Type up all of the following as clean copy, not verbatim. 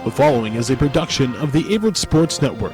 The following is a production of the Averett Sports Network.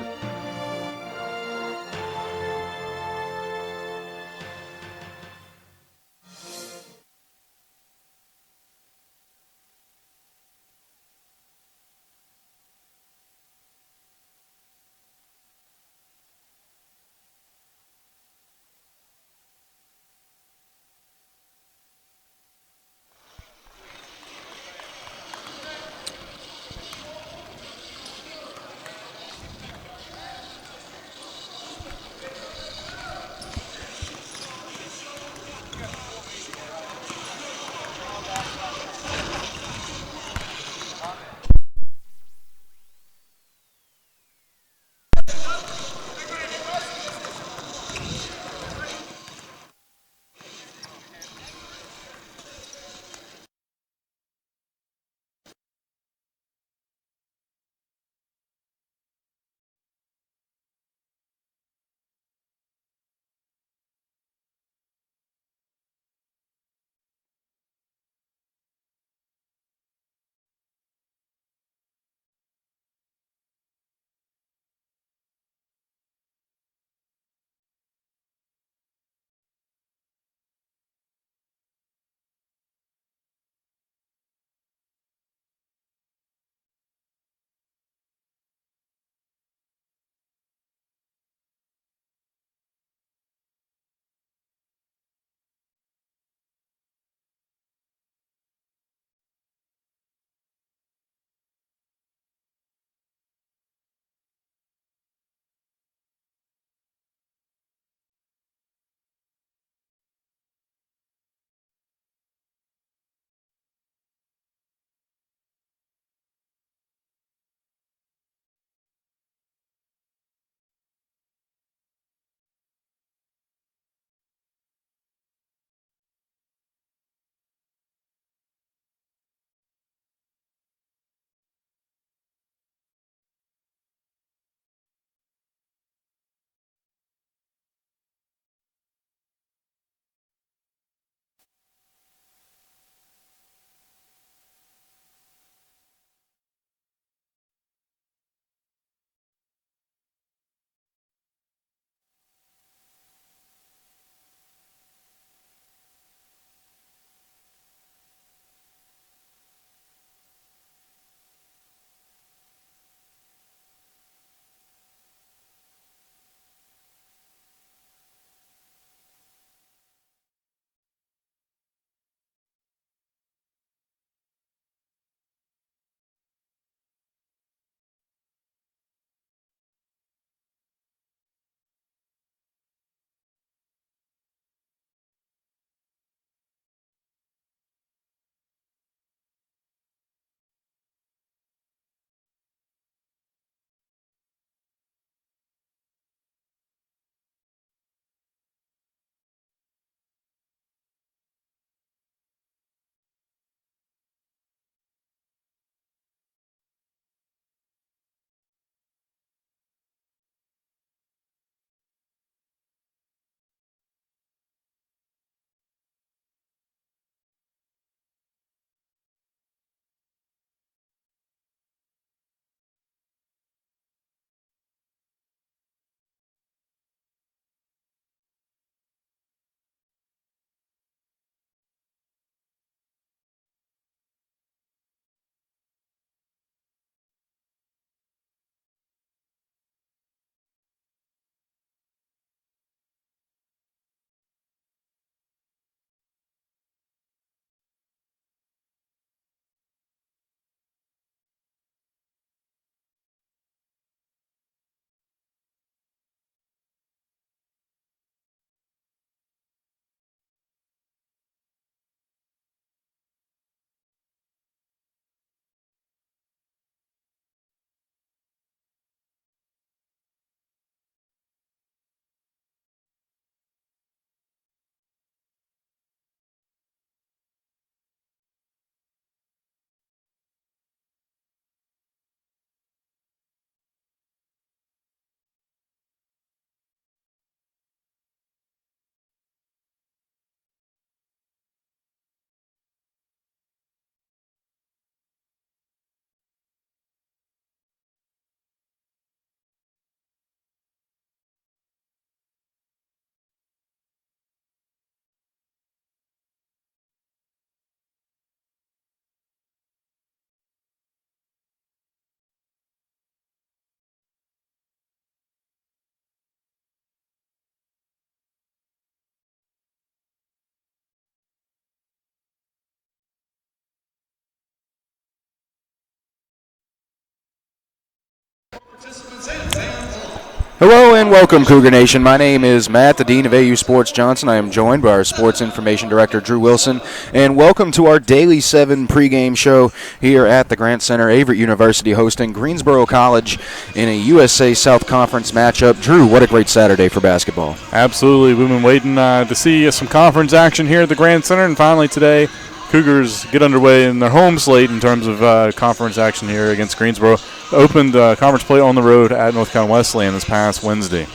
Hello and welcome, Cougar Nation. My name is Matt, the Dean of AU Sports Johnson. I am joined by our Sports Information Director, Drew Wilson. And welcome to our Daily 7 pregame show here at the Grant Center. Averett University hosting Greensboro College in a USA South Conference matchup. Drew, what a great Saturday for basketball. Absolutely. We've been waiting to see some conference action here at the Grant Center, and finally today, Cougars get underway in their home slate in terms of conference action here against Greensboro. Opened conference play on the road at North Carolina Wesleyan this past Wednesday.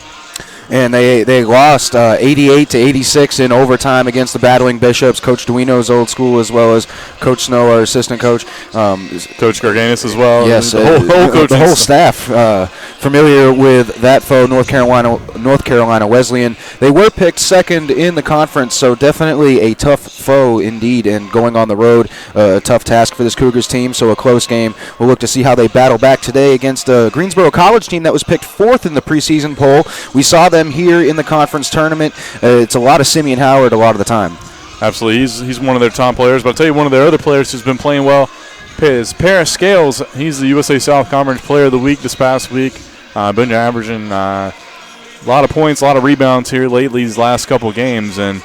And they lost 88-86 in overtime against the Battling Bishops. Coach Duino's old school, as well as Coach Snow, our assistant coach. Coach Garganis as well. Yes, the whole staff familiar with that foe, North Carolina Wesleyan. They were picked second in the conference, so definitely a tough foe indeed. And going on the road, a tough task for this Cougars team. So a close game. We'll look to see how they battle back today against a Greensboro College team that was picked fourth in the preseason poll. We saw them here in the conference tournament. It's a lot of Simeon Howard a lot of the time. Absolutely. He's one of their top players. But I'll tell you, one of their other players who's been playing well is Paris Scales. He's the USA South Conference Player of the Week this past week. Been averaging a lot of points, a lot of rebounds here lately these last couple of games, and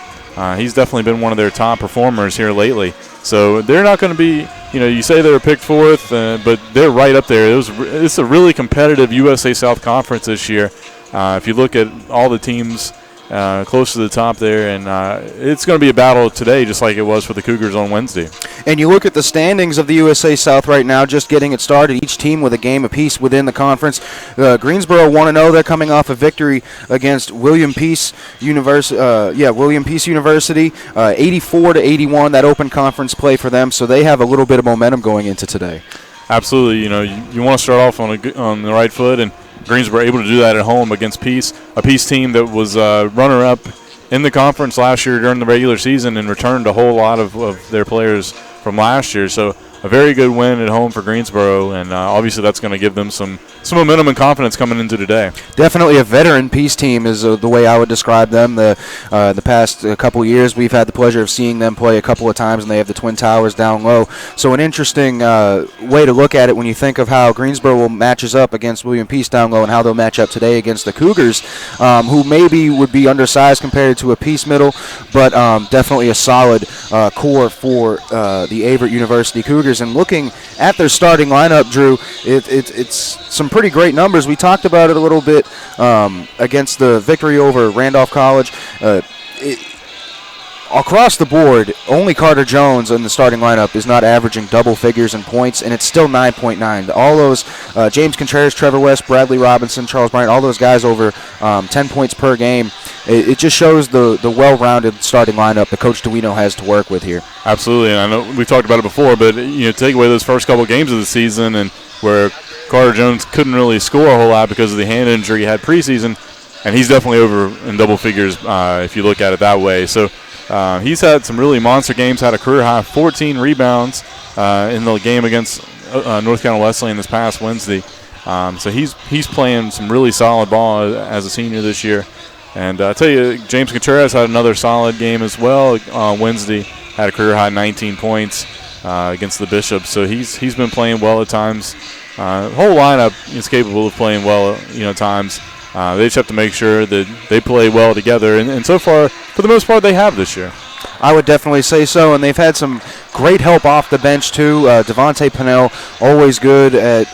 he's definitely been one of their top performers here lately. So they're not going to be, you say they were picked fourth, but they're right up there. It's a really competitive USA South Conference this year. If you look at all the teams close to the top there, and it's going to be a battle today just like it was for the Cougars on Wednesday. And you look at the standings of the USA South right now, just getting it started, each team with a game apiece within the conference. Greensboro 1-0. They're coming off a victory against William Peace University. 84-81, that open conference play for them, so they have a little bit of momentum going into today. Absolutely. You want to start off on the right foot, and Greensboro able to do that at home against Peace, a Peace team that was runner-up in the conference last year during the regular season and returned a whole lot of their players from last year. So a very good win at home for Greensboro, and obviously that's going to give them some momentum and confidence coming into today. Definitely a veteran Peace team is the way I would describe them. The past couple of years we've had the pleasure of seeing them play a couple of times, and they have the Twin Towers down low. So an interesting way to look at it when you think of how Greensboro matches up against William Peace down low and how they'll match up today against the Cougars, who maybe would be undersized compared to a Peace middle, but definitely a solid core for the Averett University Cougars. And looking at their starting lineup, Drew, it's some pretty great numbers. We talked about it a little bit against the victory over Randolph College. Across the board, only Carter Jones in the starting lineup is not averaging double figures in points, and it's still 9.9. All those, James Contreras, Trevor West, Bradley Robinson, Charles Bryant, all those guys over 10 points per game. It just shows the well-rounded starting lineup that Coach Duino has to work with here. Absolutely, and I know we've talked about it before, but take away those first couple games of the season and where Carter Jones couldn't really score a whole lot because of the hand injury he had preseason, and he's definitely over in double figures if you look at it that way. So he's had some really monster games, had a career-high 14 rebounds in the game against North Carolina Wesleyan this past Wednesday. So he's playing some really solid ball as a senior this year. And I tell you, James Contreras had another solid game as well on Wednesday, had a career-high 19 points against the Bishops. So he's been playing well at times. The whole lineup is capable of playing well at times. They just have to make sure that they play well together, and so far, for the most part, they have this year. I would definitely say so, and they've had some great help off the bench too. Devontae Pinnell, always good at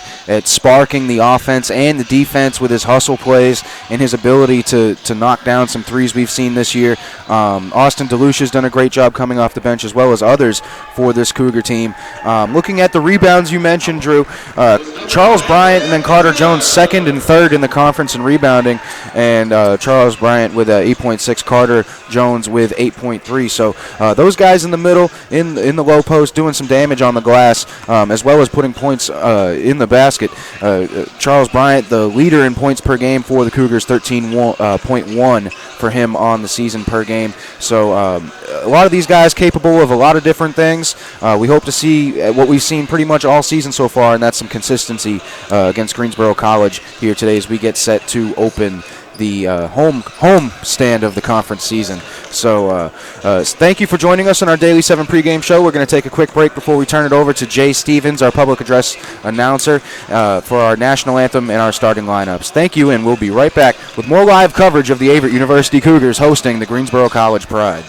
sparking the offense and the defense with his hustle plays and his ability to knock down some threes we've seen this year. Austin DeLucia has done a great job coming off the bench, as well as others for this Cougar team. Looking at the rebounds you mentioned, Drew, Charles Bryant and then Carter Jones second and third in the conference in rebounding, and Charles Bryant with 8.6, Carter Jones with 8.3. So those guys in the middle, in the low post, doing some damage on the glass, as well as putting points in the basket. Charles Bryant, the leader in points per game for the Cougars, 13.1 for him on the season per game. So a lot of these guys capable of a lot of different things. We hope to see what we've seen pretty much all season so far, and that's some consistency against Greensboro College here today as we get set to open home stand of the conference season. So thank you for joining us on our Daily 7 pregame show. We're going to take a quick break before we turn it over to Jay Stevens, our public address announcer, for our national anthem and our starting lineups. Thank you, and we'll be right back with more live coverage of the Averett University Cougars hosting the Greensboro College Pride.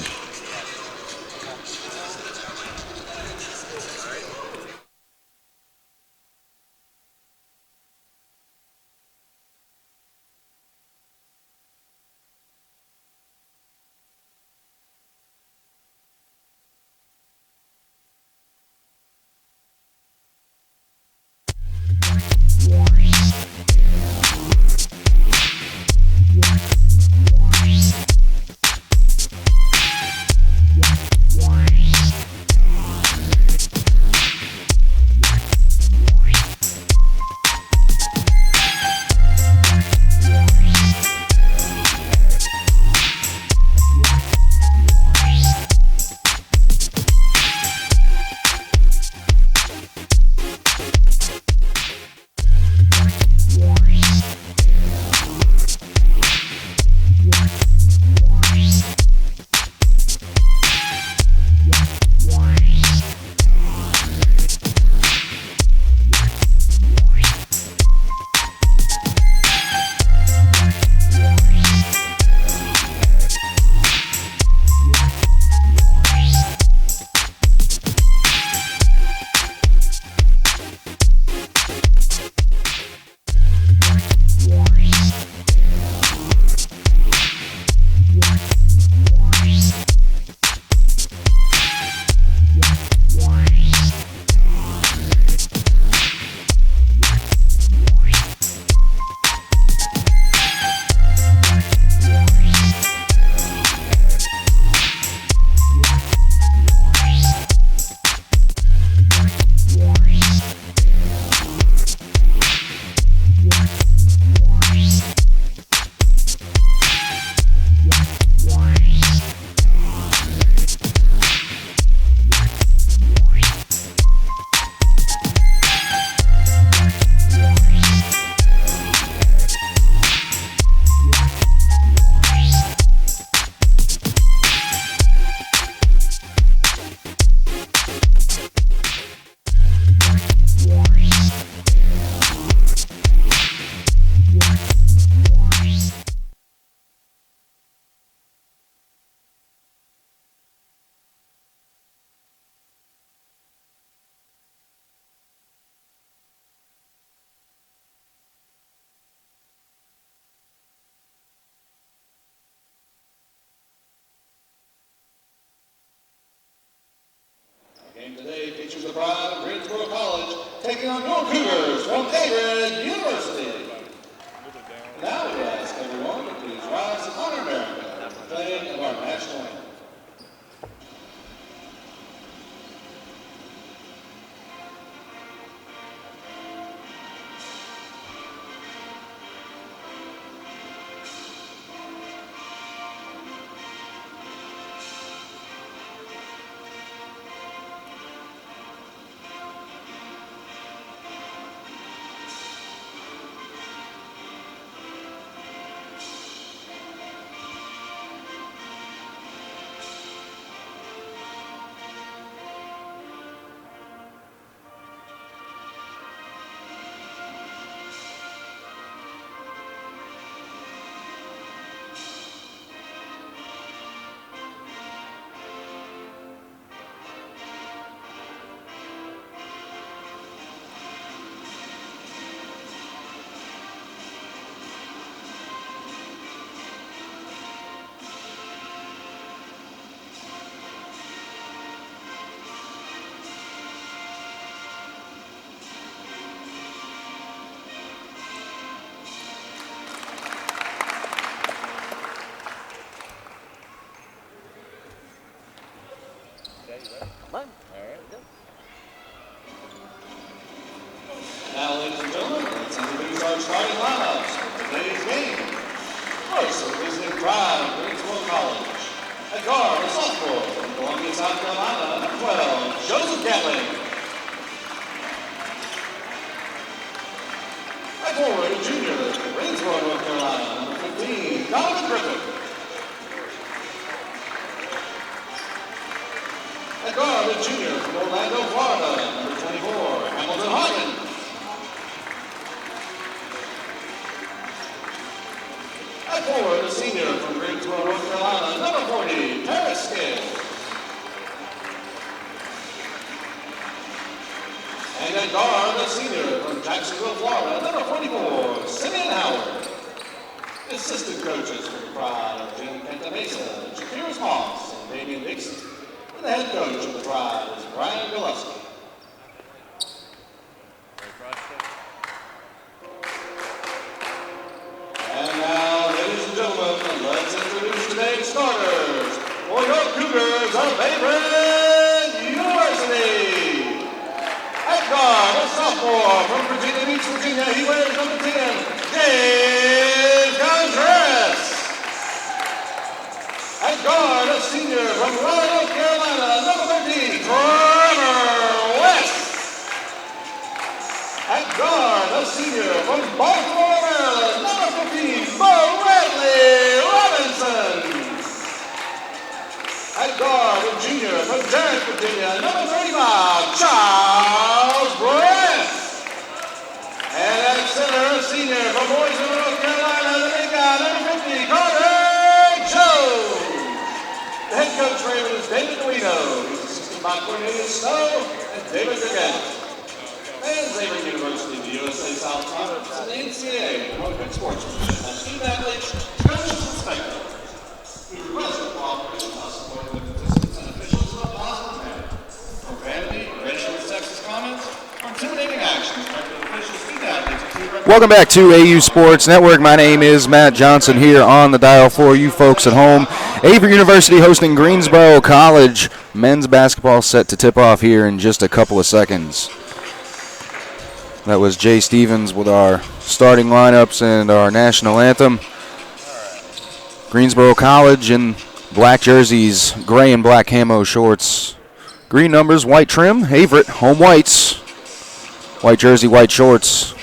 Game today features the pride of Greensboro College taking on your Cougars from Averett University. Now we ask everyone to please rise and honor America with the playing of our national anthem. Now, ladies and gentlemen, let's introduce our starting lineups for today's game. First, the visiting pride of Greensboro College. At guard, a sophomore from Columbia, South Carolina, number 12, Joseph Gatling. At forward, a junior Greensboro, North Carolina, number 15, Donovan Griffith. At guard, the junior from Orlando, Florida, number 24, Hamilton Hawkins. At forward, the senior from Greensboro, North Carolina, number 40, Paris Scales. And at guard, the senior from Jacksonville, Florida, number 44, Simeon Howard. Assistant coaches for the Pride of Jim Cantamesa, Shakira Moss, and Damian Dixon. And the head coach of the Pride is Brian Gillespie. And now, ladies and gentlemen, let's introduce today's starters for your Cougars of Averett University. At guard, a sophomore from Virginia Beach, Virginia, he wears number 10, Dave Contreras. At guard, a senior from Raleigh, North Carolina, number 13, Trevor West. At guard, a senior from Baltimore, Maryland, number 15, Bo Radley Robinson. At guard, a junior from Jarrett, Virginia, number 35, Charles Bryant. And at center, a senior from Boise, North Carolina, the big guy, number 50, Carter Jones. The head coach for Averett is David Guido. He's assisted by Cornelius Snow and David Durgan. And Averett University, the USA South Conference, and the NCAA Division Sports and student athletes, coaches, and spectators. We request the cooperation of supporting the participants and officials in a positive manner. Profanity, racial or sexist comments, or intimidating actions directed at officials, student athletes. Welcome back to AU Sports Network. My name is Matt Johnson here on the dial for you folks at home. Averett University hosting Greensboro College. Men's basketball set to tip off here in just a couple of seconds. That was Jay Stevens with our starting lineups and our national anthem. Greensboro College in black jerseys, gray and black camo shorts. Green numbers, white trim. Averett, home whites. White jersey, white shorts.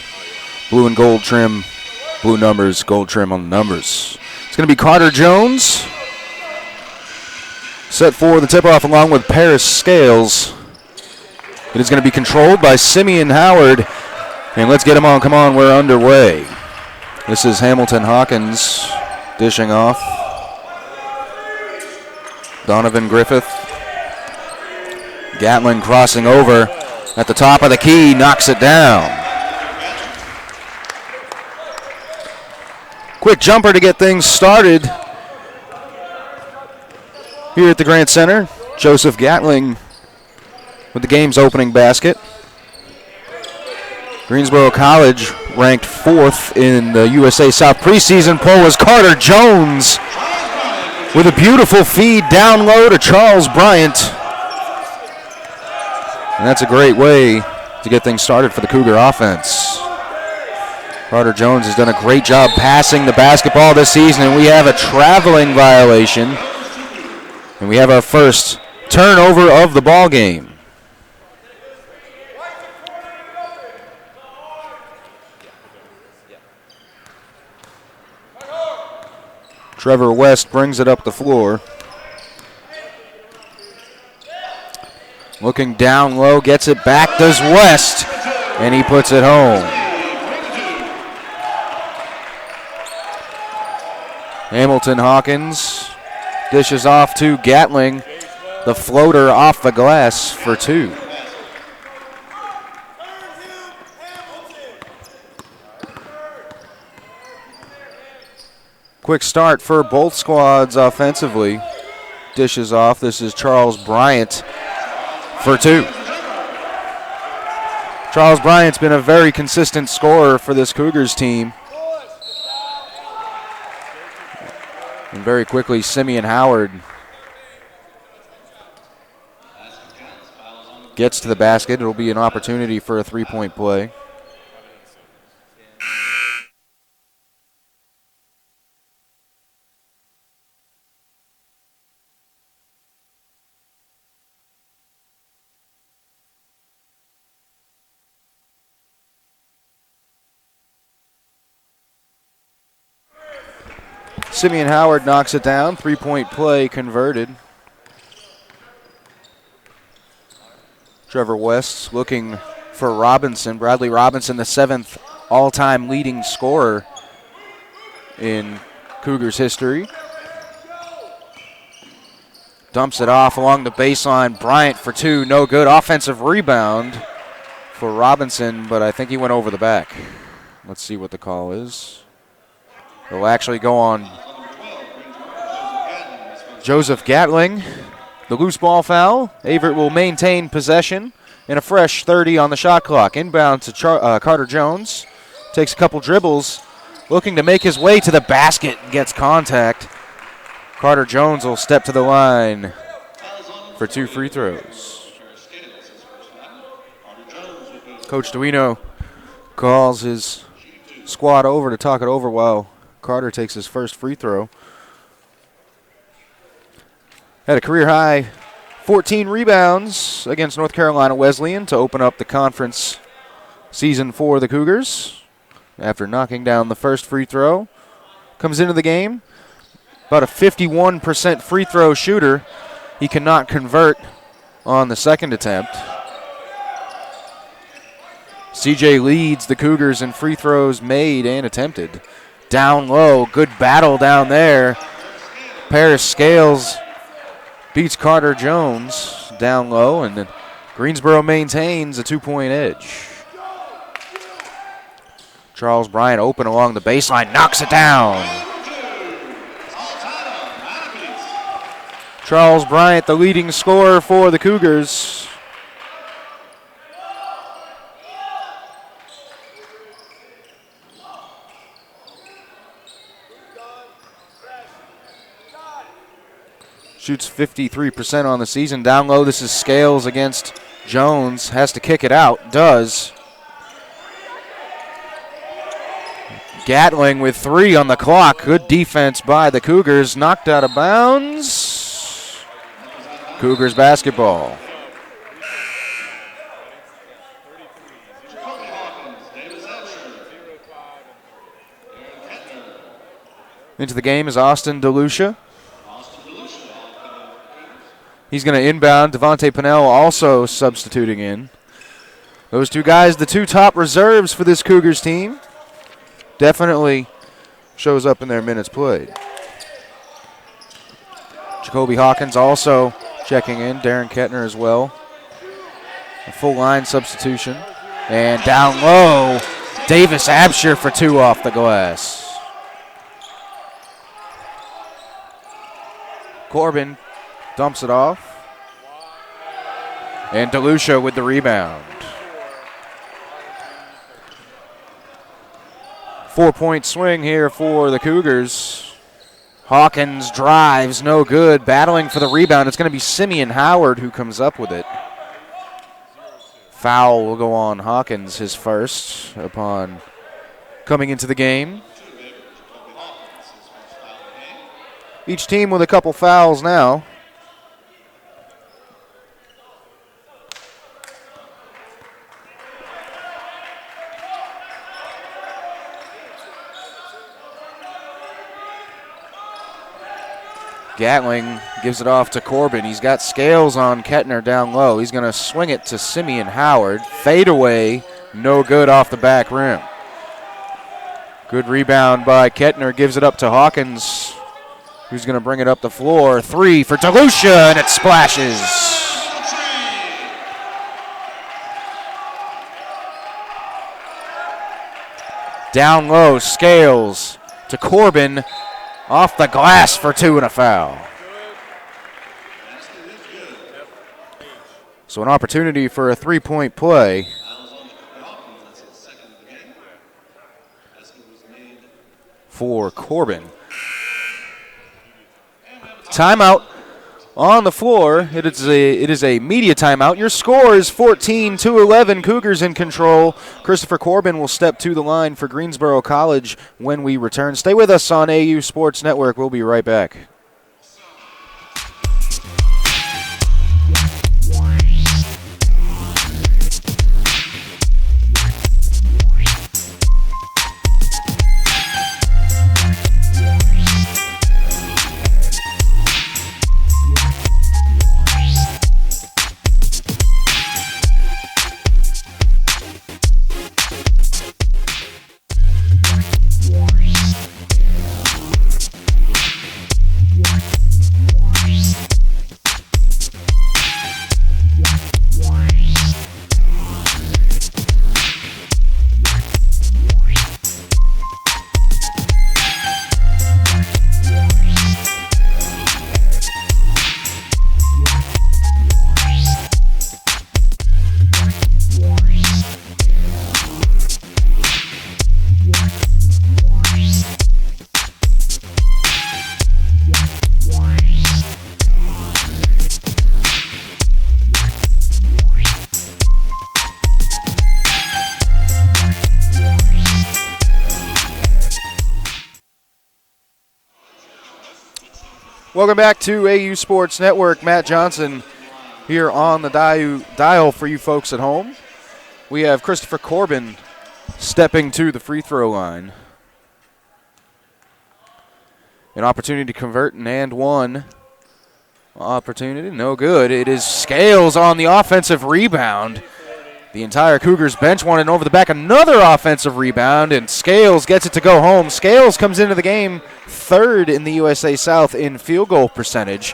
Blue and gold trim, blue numbers, gold trim on the numbers. It's going to be Carter Jones. Set for the tip-off along with Paris Scales. It is going to be controlled by Simeon Howard. And let's get him on. Come on, we're underway. This is Hamilton Hawkins dishing off. Donovan Griffith. Gatling crossing over at the top of the key, knocks it down. Quick jumper to get things started here at the Grant Center. Joseph Gatling with the game's opening basket. Greensboro College ranked 4th in the USA South preseason poll as Carter Jones with a beautiful feed down low to Charles Bryant. And that's a great way to get things started for the Cougar offense. Carter Jones has done a great job passing the basketball this season, and we have a traveling violation. And we have our first turnover of the ball game. Trevor West brings it up the floor. Looking down low, gets it back, does West, and he puts it home. Hamilton Hawkins dishes off to Gatling. The floater off the glass for 2. Quick start for both squads offensively. Dishes off. This is Charles Bryant for 2. Charles Bryant's been a very consistent scorer for this Cougars team. And very quickly, Simeon Howard gets to the basket. It'll be an opportunity for a three-point play. Simeon Howard knocks it down. 3-point play converted. Trevor West looking for Robinson. Bradley Robinson, the 7th all-time leading scorer in Cougars history. Dumps it off along the baseline. Bryant for 2, no good. Offensive rebound for Robinson, but I think he went over the back. Let's see what the call is. It'll actually go on Joseph Gatling. The loose ball foul. Averett will maintain possession and a fresh 30 on the shot clock. Inbound to Carter Jones. Takes a couple dribbles. Looking to make his way to the basket. Gets contact. Carter Jones will step to the line for 2 free throws. Coach Duino calls his squad over to talk it over while Carter takes his first free throw. Had a career high 14 rebounds against North Carolina Wesleyan to open up the conference season for the Cougars. After knocking down the first free throw, comes into the game. About a 51% free throw shooter. He cannot convert on the second attempt. CJ leads the Cougars in free throws made and attempted. Down low, good battle down there. Paris Scales beats Carter Jones down low, and then Greensboro maintains a 2-point edge. Charles Bryant open along the baseline, knocks it down. Charles Bryant, the leading scorer for the Cougars. Shoots 53% on the season. Down low, this is Scales against Jones. Has to kick it out. Does. Gatling with 3 on the clock. Good defense by the Cougars. Knocked out of bounds. Cougars basketball. Into the game is Austin DeLucia. He's going to inbound. Devontae Pennell also substituting in. Those 2 guys, the 2 top reserves for this Cougars team. Definitely shows up in their minutes played. Jacoby Hawkins also checking in. Darren Kettner as well. A full line substitution. And down low, Davis Absher for 2 off the glass. Corbin dumps it off. And DeLucia with the rebound. 4-point swing here for the Cougars. Hawkins drives, no good. Battling for the rebound. It's going to be Simeon Howard who comes up with it. Foul will go on Hawkins, his first, upon coming into the game. Each team with a couple fouls now. Gatling gives it off to Corbin. He's got Scales on Kettner down low. He's going to swing it to Simeon Howard. Fade away, no good off the back rim. Good rebound by Kettner. Gives it up to Hawkins, who's going to bring it up the floor. 3 for DeLucia, and it splashes. Down low, Scales to Corbin. Off the glass for 2 and a foul. So an opportunity for a 3-point play. For Corbin. Timeout on the floor. It is a media timeout. Your score is 14-11. Cougars in control. Christopher Corbin will step to the line for Greensboro College when we return. Stay with us on AU Sports Network. We'll be right back. Welcome back to AU Sports Network. Matt Johnson here on the dial for you folks at home. We have Christopher Corbin stepping to the free throw line. An opportunity to convert an and one. Opportunity, no good. It is Scales on the offensive rebound. The entire Cougars bench wanted over the back. Another offensive rebound, and Scales gets it to go home. Scales comes into the game third in the USA South in field goal percentage.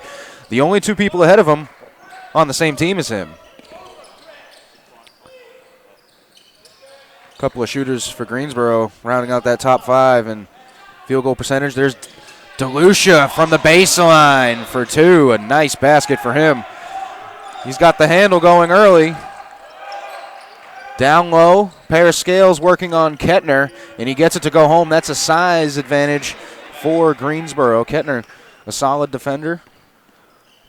The only two people ahead of him on the same team as him. Couple of shooters for Greensboro rounding out that top five and field goal percentage. There's DeLucia from the baseline for two. A nice basket for him. He's got the handle going early. Down low, pair of Scales working on Kettner, and he gets it to go home. That's a size advantage for Greensboro. Kettner, a solid defender.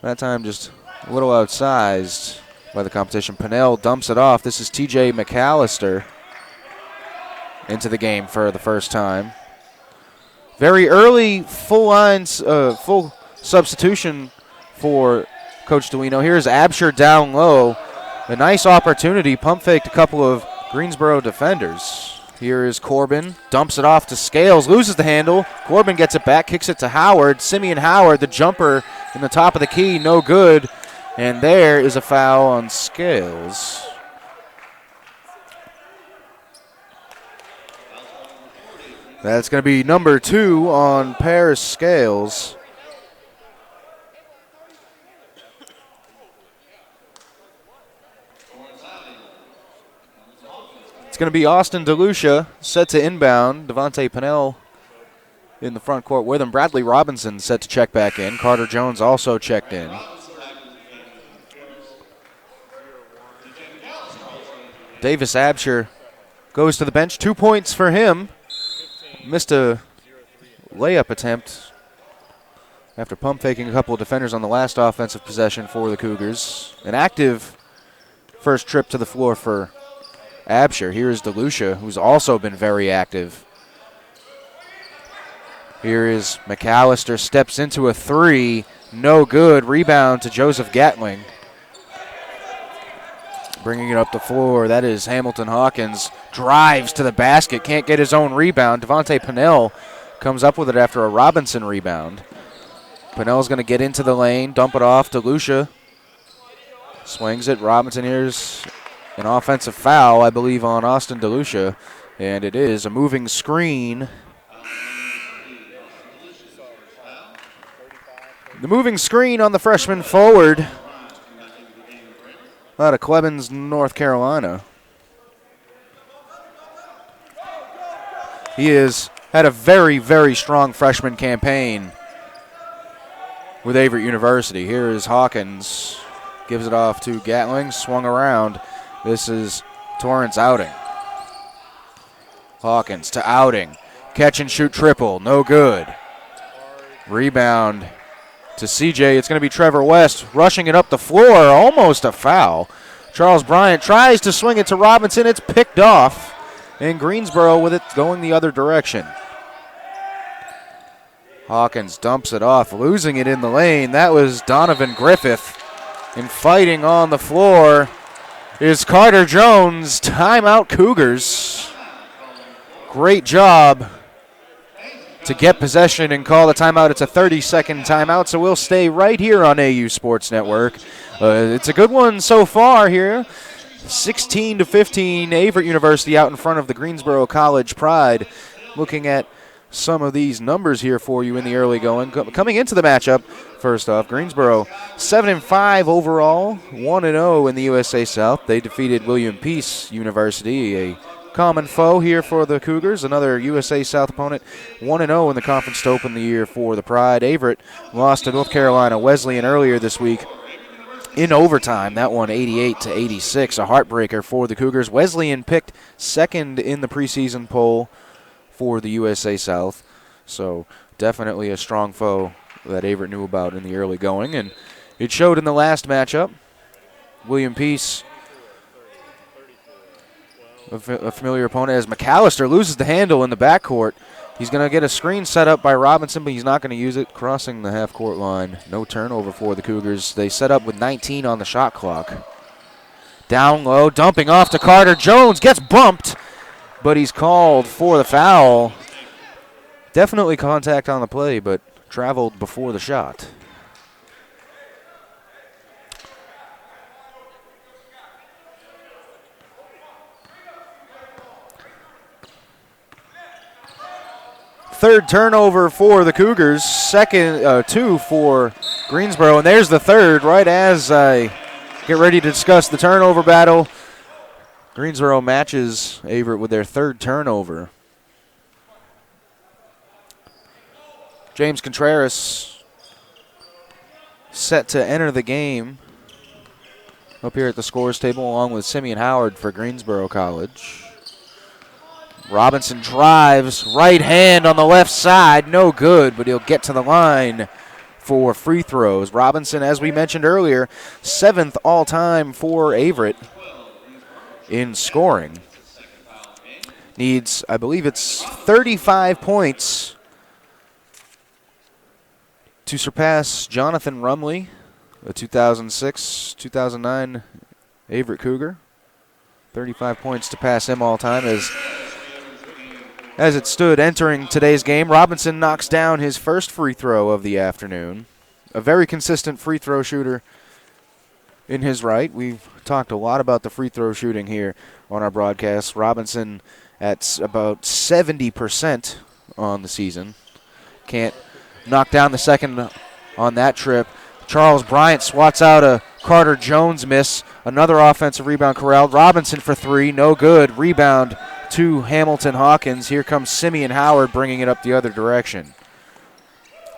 That time just a little outsized by the competition. Pinnell dumps it off. This is TJ McAllister into the game for the first time. Very early full substitution for Coach Duino. Here's Absher down low. A nice opportunity. Pump faked a couple of Greensboro defenders. Here is Corbin. Dumps it off to Scales. Loses the handle. Corbin gets it back. Kicks it to Howard. Simeon Howard, the jumper in the top of the key. No good. And there is a foul on Scales. That's going to be number 2 on Paris Scales. It's going to be Austin DeLucia set to inbound. Devontae Pinnell in the front court with him. Bradley Robinson set to check back in. Carter Jones also checked in. Davis Absher goes to the bench. 2 points for him. Missed a layup attempt after pump faking a couple of defenders on the last offensive possession for the Cougars. An active first trip to the floor for Absher. Here is DeLucia, who's also been very active. Here is McAllister, steps into a three. No good. Rebound to Joseph Gatling. Bringing it up the floor, that is Hamilton Hawkins. Drives to the basket, can't get his own rebound. Devontae Pinnell comes up with it after a Robinson rebound. Pinnell's going to get into the lane, dump it off to DeLucia. Swings it. Robinson, here's an offensive foul, I believe, on Austin DeLucia. And it is a moving screen. The moving screen on the freshman forward out of Clemmons, North Carolina. He has had a very, very strong freshman campaign with Averett University. Here is Hawkins. Gives it off to Gatling. Swung around. This is Torrance Outing. Hawkins to Outing. Catch and shoot triple. No good. Rebound to CJ. It's going to be Trevor West rushing it up the floor. Almost a foul. Charles Bryant tries to swing it to Robinson. It's picked off. And Greensboro with it going the other direction. Hawkins dumps it off, losing it in the lane. That was Donovan Griffith. And fighting on the floor is Carter Jones. Timeout Cougars. Great job to get possession and call the timeout. It's a 30-second timeout, so we'll stay right here on AU Sports Network. It's a good one so far here. 16-15, Averett University out in front of the Greensboro College Pride. Looking at some of these numbers here for you in the early going. Coming into the matchup, first off, Greensboro 7-5 overall, 1-0 in the USA South. They defeated William Peace University, a common foe here for the Cougars. Another USA South opponent, 1-0 in the conference to open the year for the Pride. Averett lost to North Carolina Wesleyan earlier this week in overtime. That one 88-86, a heartbreaker for the Cougars. Wesleyan picked second in the preseason poll for the USA South, so definitely a strong foe that Averett knew about in the early going, and it showed in the last matchup. William Peace, a familiar opponent, as McAllister loses the handle in the backcourt. He's going to get a screen set up by Robinson, but he's not going to use it. Crossing the half-court line. No turnover for the Cougars. They set up with 19 on the shot clock. Down low, dumping off to Carter Jones. Gets bumped, but he's called for the foul. Definitely contact on the play, but traveled before the shot. Third turnover for the Cougars, two for Greensboro, and there's the third right as I get ready to discuss the turnover battle. Greensboro matches Averett with their third turnover. James Contreras set to enter the game up here at the scores table along with Simeon Howard for Greensboro College. Robinson drives, right hand on the left side, no good, but he'll get to the line for free throws. Robinson, as we mentioned earlier, 7th all-time for Averett in scoring. Needs, I believe it's 35 points to surpass Jonathan Rumley, a 2006-2009 Averett Cougar. 35 points to pass him all-time as it stood entering today's game. Robinson knocks down his first free throw of the afternoon. A very consistent free throw shooter in his right. We've talked a lot about the free throw shooting here on our broadcast. Robinson at about 70% on the season. Can't knock down the second on that trip. Charles Bryant swats out a Carter Jones miss. Another offensive rebound corralled. Robinson for three, no good. Rebound to Hamilton Hawkins. Here comes Simeon Howard bringing it up the other direction.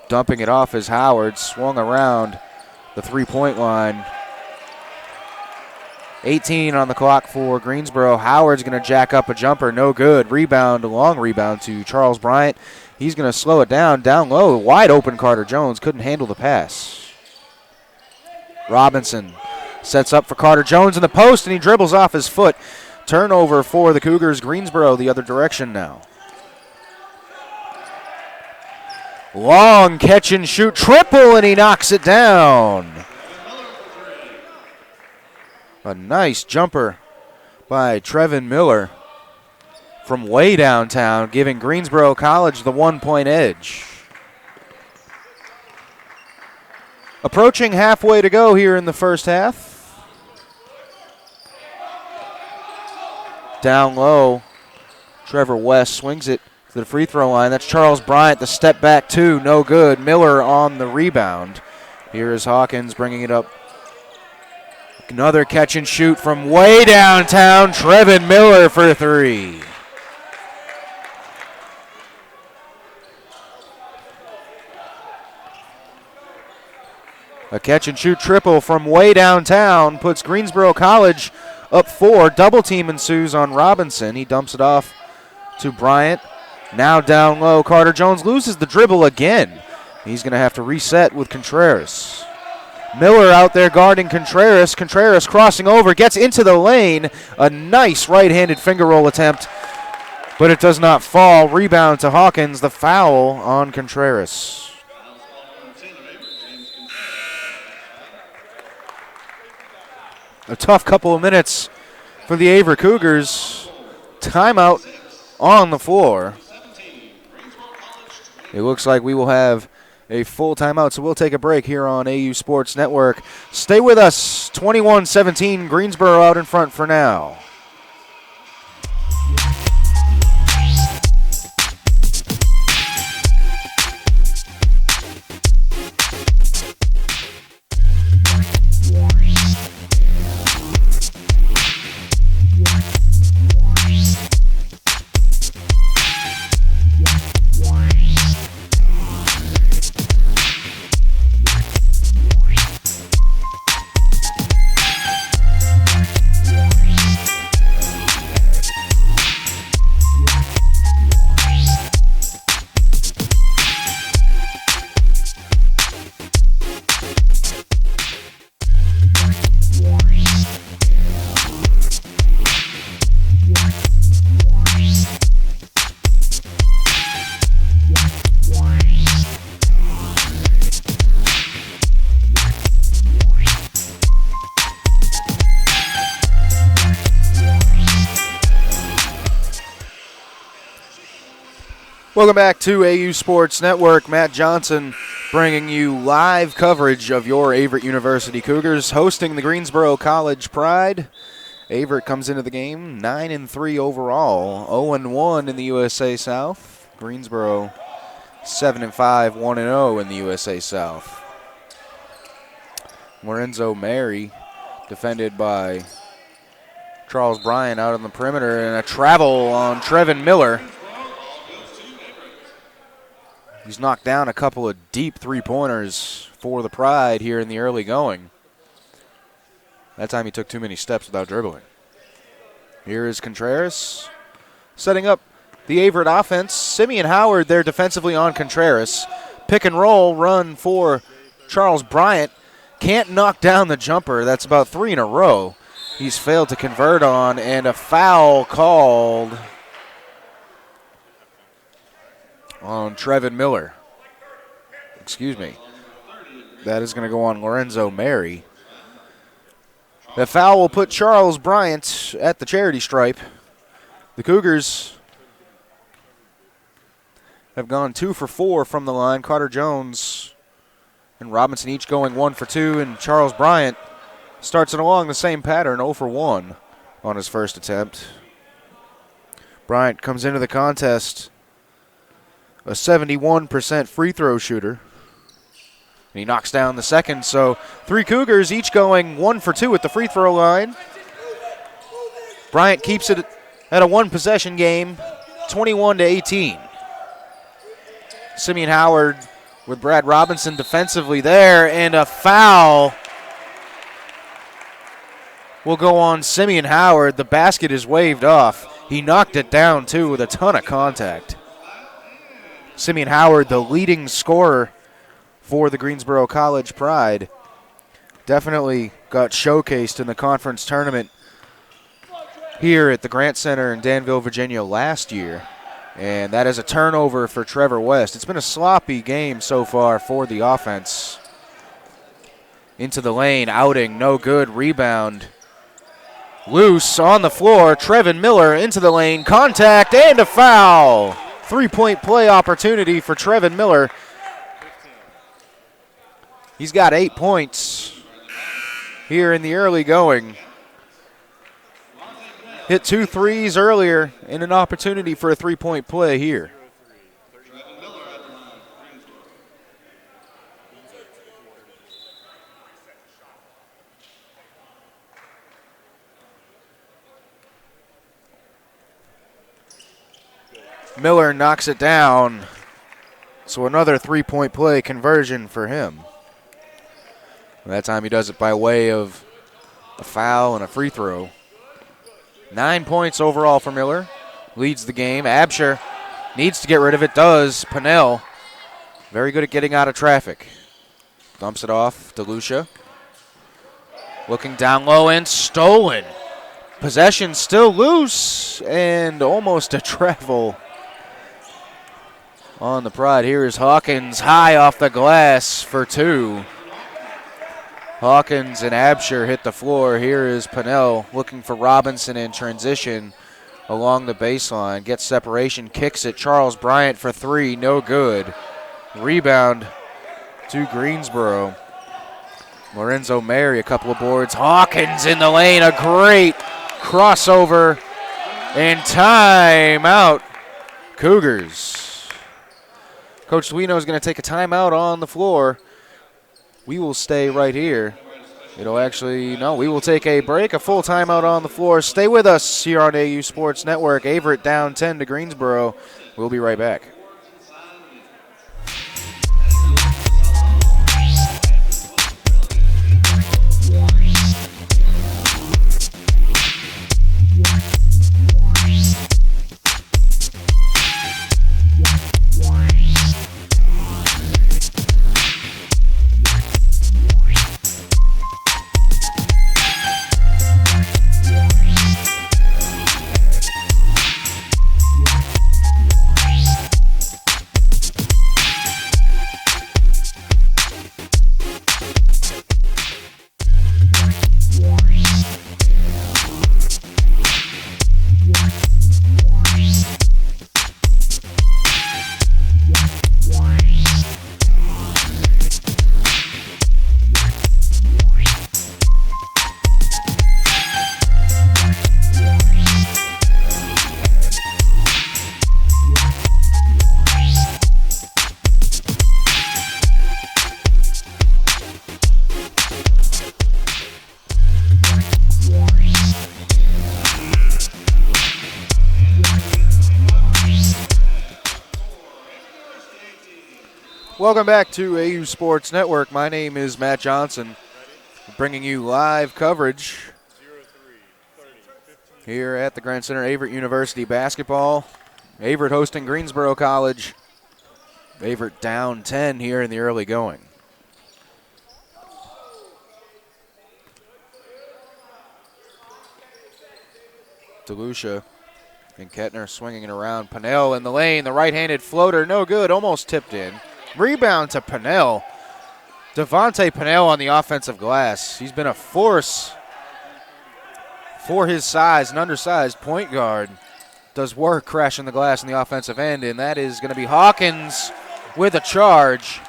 Dumping it off as Howard swung around the three-point line. 18 on the clock for Greensboro. Howard's going to jack up a jumper, no good. Rebound, a long rebound to Charles Bryant. He's going to slow it down low. Wide open Carter Jones, couldn't handle the pass. Robinson sets up for Carter Jones in the post, and he dribbles off his foot. Turnover for the Cougars. Greensboro the other direction now. Long catch and shoot triple, and he knocks it down. A nice jumper by Trevin Miller from way downtown, giving Greensboro College the 1-point edge. Approaching halfway to go here in the first half. Down low, Trevor West swings it to the free throw line. That's Charles Bryant, the step back two, no good. Miller on the rebound. Here is Hawkins bringing it up. Another catch and shoot from way downtown. Trevin Miller for three. A catch and shoot triple from way downtown puts Greensboro College up 4. Double team ensues on Robinson. He dumps it off to Bryant. Now down low. Carter Jones loses the dribble again. He's going to have to reset with Contreras. Miller out there guarding Contreras. Contreras crossing over, gets into the lane. A nice right-handed finger roll attempt, but it does not fall. Rebound to Hawkins. The foul on Contreras. A tough couple of minutes for the Averett Cougars. Timeout on the floor. It looks like we will have a full timeout, so we'll take a break here on AU Sports Network. Stay with us. 21-17, Greensboro out in front for now. Welcome back to AU Sports Network. Matt Johnson bringing you live coverage of your Averett University Cougars hosting the Greensboro College Pride. Averett comes into the game 9-3 overall, 0-1 in the USA South. Greensboro 7-5, 1-0 in the USA South. Lorenzo Mary defended by Charles Bryant out on the perimeter, and a travel on Trevin Miller. He's knocked down a couple of deep three-pointers for the Pride here in the early going. That time he took too many steps without dribbling. Here is Contreras setting up the Averett offense. Simeon Howard there defensively on Contreras. Pick and roll run for Charles Bryant. Can't knock down the jumper. That's about 3 in a row he's failed to convert on, and a foul called on Trevin Miller. Excuse me. That is going to go on Lorenzo Mary. The foul will put Charles Bryant at the charity stripe. The Cougars have gone 2 for 4 from the line. Carter Jones and Robinson each going 1 for 2, and Charles Bryant starts it along the same pattern, 0 for 1 on his first attempt. Bryant comes into the contest a 71% free throw shooter. And he knocks down the second, so 3 Cougars each going 1 for 2 at the free throw line. Bryant keeps it at a one-possession game, 21-18. Simeon Howard with Brad Robinson defensively there, and a foul will go on Simeon Howard. The basket is waved off. He knocked it down, too, with a ton of contact. Simeon Howard, the leading scorer for the Greensboro College Pride, definitely got showcased in the conference tournament here at the Grant Center in Danville, Virginia last year. And that is a turnover for Trevor West. It's been a sloppy game so far for the offense. Into the lane, outing, no good, rebound. Loose on the floor, Trevin Miller into the lane, contact and a foul. 3-point play opportunity for Trevin Miller. He's got 8 points here in the early going. Hit 2 threes earlier and an opportunity for a 3-point play here. Miller knocks it down. So another 3-point play conversion for him. That time he does it by way of a foul and a free throw. 9 points overall for Miller. Leads the game. Absher needs to get rid of it. Does. Pennell, very good at getting out of traffic. Dumps it off. DeLucia. Looking down low and stolen. Possession still loose and almost a travel on the Pride. Here is Hawkins high off the glass for 2. Hawkins and Absher hit the floor. Here is Pennell looking for Robinson in transition along the baseline. Gets separation, kicks it. Charles Bryant for 3, no good. Rebound to Greensboro. Lorenzo Mary, a couple of boards. Hawkins in the lane, a great crossover. And timeout, Cougars. Coach Duino is going to take a timeout on the floor. We will stay right here. It'll actually, no, we will take a break, a full timeout on the floor. Stay with us here on AU Sports Network. Averett down 10 to Greensboro. We'll be right back. Welcome back to AU Sports Network. My name is Matt Johnson, bringing you live coverage here at the Grand Center. Averett University basketball. Averett hosting Greensboro College. Averett down 10 here in the early going. DeLucia and Kettner swinging it around. Pennell in the lane. The right-handed floater, no good. Almost tipped in. Rebound to Pennell. Devontae Pennell on the offensive glass. He's been a force for his size, an undersized point guard. Does work crashing the glass in the offensive end, and that is going to be Hawkins with a charge.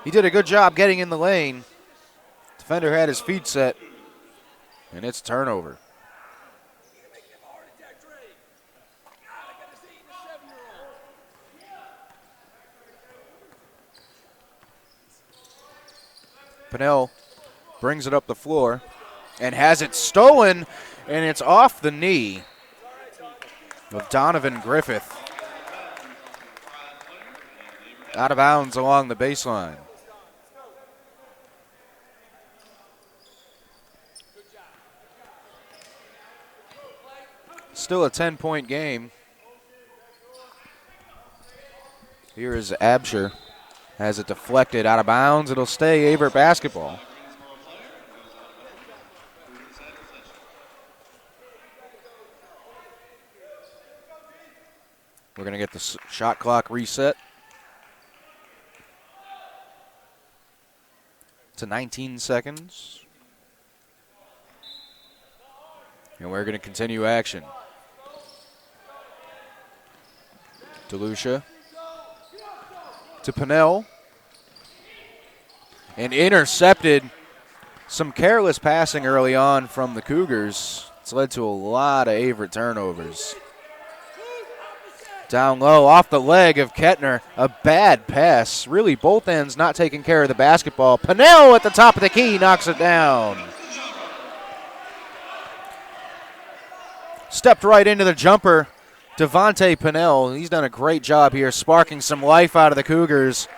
He did a good job getting in the lane. Defender had his feet set, and it's turnover. Pennell brings it up the floor and has it stolen, and it's off the knee of Donovan Griffith. Out of bounds along the baseline. Still a 10-point game. Here is Absher. Has it deflected out of bounds. It'll stay Averett basketball. We're going to get the shot clock reset to 19 seconds. And we're going to continue action. DeLucia to Pennell. And intercepted. Some careless passing early on from the Cougars. It's led to a lot of Averett turnovers. Down low, off the leg of Kettner. A bad pass. Really, both ends not taking care of the basketball. Pennell at the top of the key knocks it down. Stepped right into the jumper. Devontae Pennell, he's done a great job here sparking some life out of the Cougars.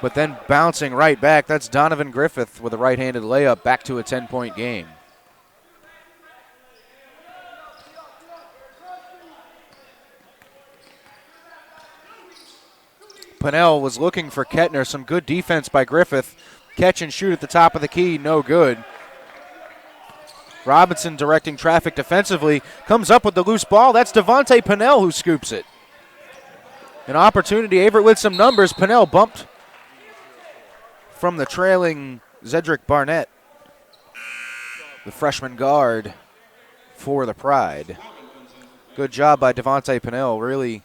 But then bouncing right back. That's Donovan Griffith with a right-handed layup back to a 10-point game. Pennell was looking for Kettner. Some good defense by Griffith. Catch and shoot at the top of the key, no good. Robinson directing traffic defensively. Comes up with the loose ball. That's Devontae Pennell who scoops it. An opportunity. Averett with some numbers. Pennell bumped from the trailing Zedric Barnett, the freshman guard for the Pride. Good job by Devontae Pennell. Really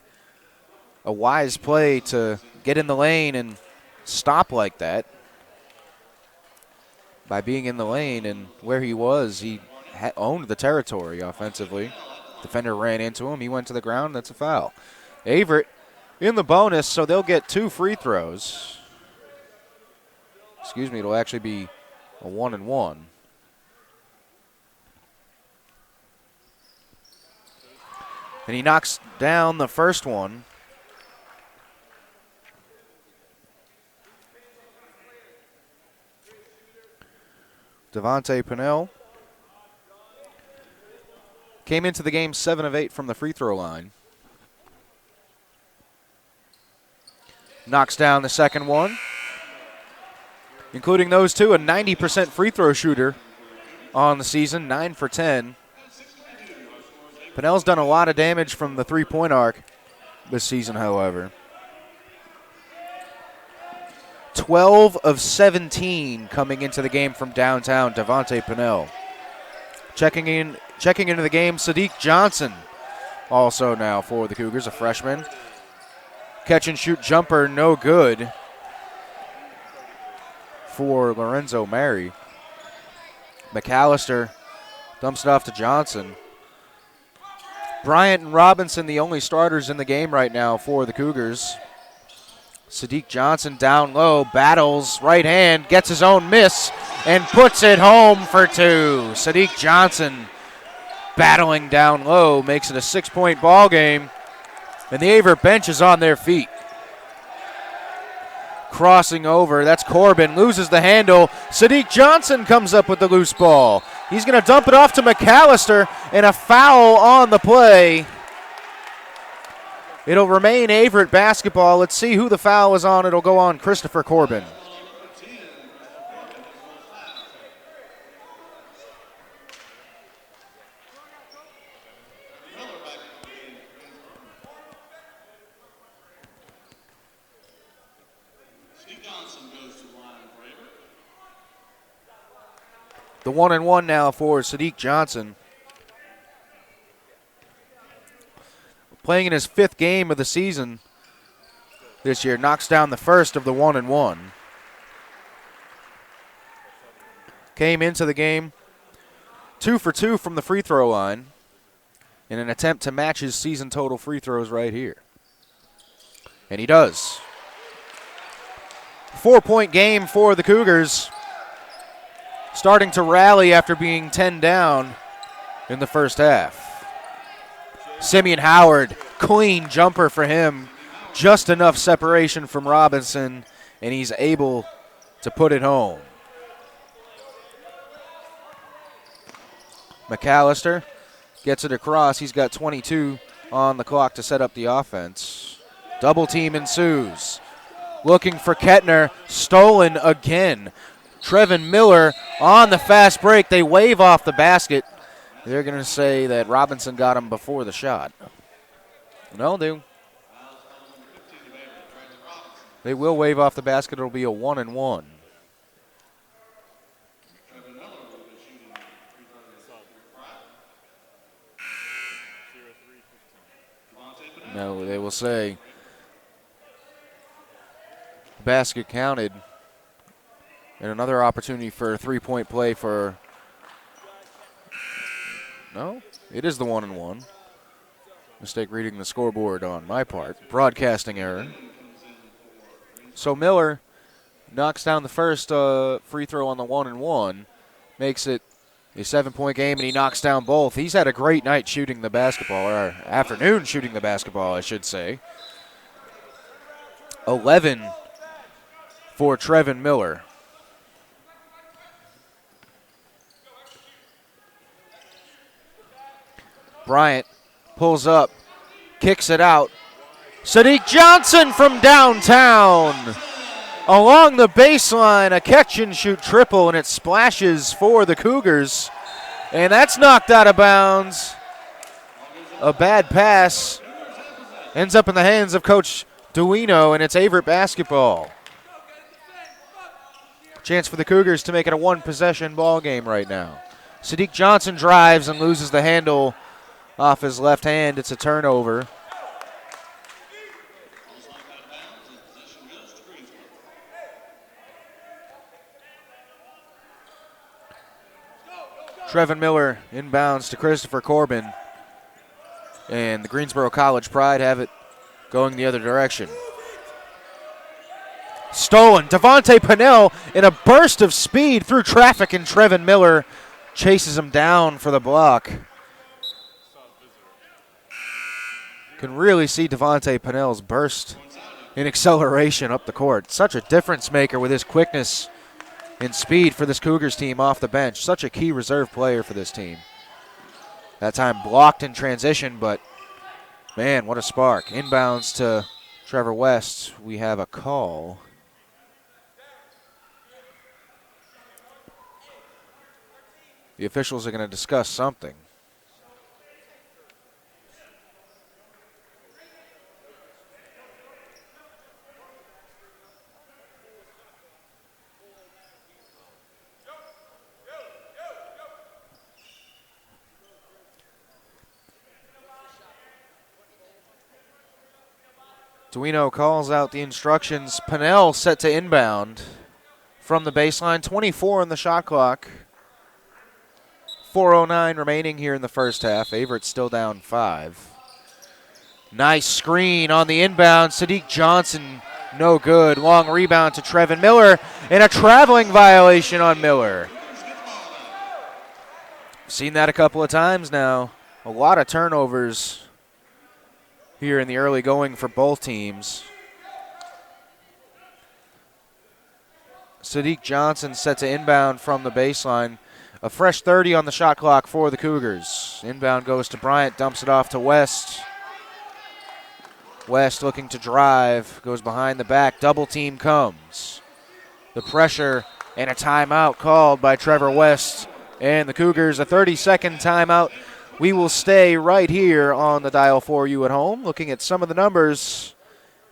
a wise play to get in the lane and stop like that. By being in the lane and where he was, he owned the territory offensively. Defender ran into him. He went to the ground. That's a foul. Averett in the bonus, so they'll get 2 free throws. Excuse me, it'll actually be a 1-and-1. And he knocks down the first one. Devontae Pennell came into the game 7 of 8 from the free throw line. Knocks down the second one. Including those two, a 90% free throw shooter on the season, 9 for 10. Pennell's done a lot of damage from the three-point arc this season, however. 12 of 17 coming into the game from downtown, Devontae Pennell. Checking into the game, Sadiq Johnson, also now for the Cougars, a freshman. Catch and shoot jumper, no good for Lorenzo Mary. McAllister dumps it off to Johnson. Bryant and Robinson, the only starters in the game right now for the Cougars. Sadiq Johnson down low, battles, right hand, gets his own miss, and puts it home for 2. Sadiq Johnson battling down low, makes it a 6-point ball game. And the Averett bench is on their feet. Crossing over, that's Corbin, loses the handle. Sadiq Johnson comes up with the loose ball. He's going to dump it off to McAllister, and a foul on the play. It'll remain Averett basketball. Let's see who the foul is on. It'll go on Christopher Corbin. The 1-and-1 now for Sadiq Johnson. Playing in his 5th game of the season this year. Knocks down the first of the 1-and-1. Came into the game 2 for 2 from the free throw line in an attempt to match his season total free throws right here. And he does. 4-point game for the Cougars. Starting to rally after being 10 down in the first half. Simeon Howard, clean jumper for him. Just enough separation from Robinson, and he's able to put it home. McAllister gets it across. He's got 22 on the clock to set up the offense. Double team ensues. Looking for Kettner, stolen again. Trevin Miller on the fast break. They wave off the basket. They're going to say that Robinson got him before the shot. No, they will wave off the basket. It'll be a 1-and-1. No, they will say basket counted. And another opportunity for a 3-point play for, no, it is the 1-and-1. Mistake reading the scoreboard on my part. Broadcasting error. So Miller knocks down the first free throw on the 1-and-1, makes it a 7-point game, and he knocks down both. He's had a great night shooting the basketball, or afternoon shooting the basketball, I should say. 11 for Trevin Miller. Bryant pulls up, kicks it out. Sadiq Johnson from downtown. Along the baseline, a catch-and-shoot triple, and it splashes for the Cougars. And that's knocked out of bounds. A bad pass. Ends up in the hands of Coach Duino, and it's Averett basketball. Chance for the Cougars to make it a one-possession ball game right now. Sadiq Johnson drives and loses the handle off his left hand. It's a turnover. Trevin Miller inbounds to Christopher Corbin. And the Greensboro College Pride have it going the other direction. Stolen. Devontae Pennell in a burst of speed through traffic, and Trevin Miller chases him down for the block. Can really see Devontae Pennell's burst in acceleration up the court. Such a difference maker with his quickness and speed for this Cougars team off the bench. Such a key reserve player for this team. That time blocked in transition, but man, what a spark. Inbounds to Trevor West. We have a call. The officials are going to discuss something. Duino calls out the instructions. Pennell set to inbound from the baseline. 24 on the shot clock. 4:09 remaining here in the first half. Averett's still down 5. Nice screen on the inbound. Sadiq Johnson, no good. Long rebound to Trevin Miller, and a traveling violation on Miller. Seen that a couple of times now. A lot of turnovers here in the early going for both teams. Sadiq Johnson set to inbound from the baseline. A fresh 30 on the shot clock for the Cougars. Inbound goes to Bryant, dumps it off to West. West looking to drive, goes behind the back, double team comes. The pressure and a timeout called by Trevor West and the Cougars. A 30-second timeout. We will stay right here on the dial for you at home, looking at some of the numbers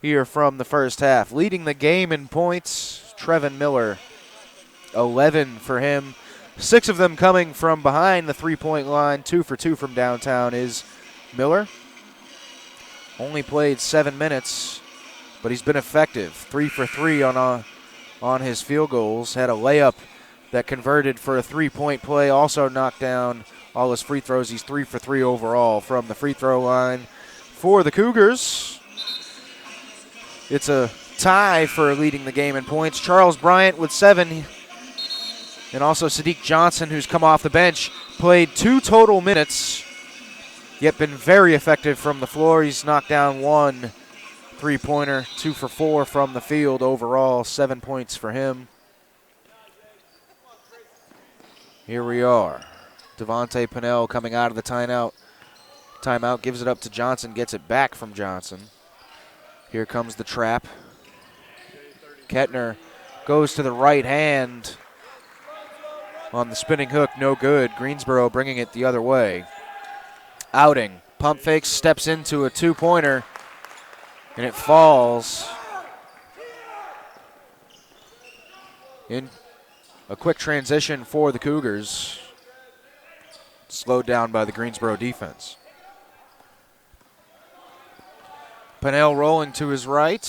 here from the first half. Leading the game in points, Trevin Miller, 11 for him. 6 of them coming from behind the three-point line. 2 for 2 from downtown is Miller. Only played 7 minutes, but he's been effective. 3 for 3 on his field goals. Had a layup that converted for a three-point play. Also knocked down all his free throws. He's 3 for 3 overall from the free throw line. For the Cougars, it's a tie for leading the game in points. Charles Bryant with 7. And also Sadiq Johnson, who's come off the bench, played 2 total minutes, yet been very effective from the floor. He's knocked down 1 three-pointer, 2 for 4 from the field overall, 7 points for him. Here we are. Devontae Pinnell coming out of the timeout, gives it up to Johnson, gets it back from Johnson. Here comes the trap. Kettner goes to the right hand on the spinning hook, no good. Greensboro bringing it the other way. Outing, pump fakes, steps into a two-pointer, and it falls. In a quick transition for the Cougars. Slowed down by the Greensboro defense. Pinnell rolling to his right,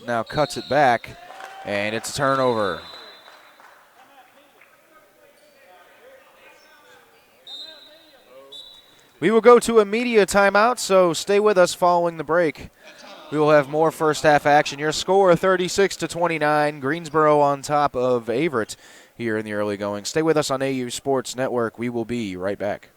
now cuts it back, and it's a turnover. We will go to a media timeout, so stay with us following the break. We will have more first half action. Your score 36-29. Greensboro on top of Averett here in the early going. Stay with us on AU Sports Network. We will be right back.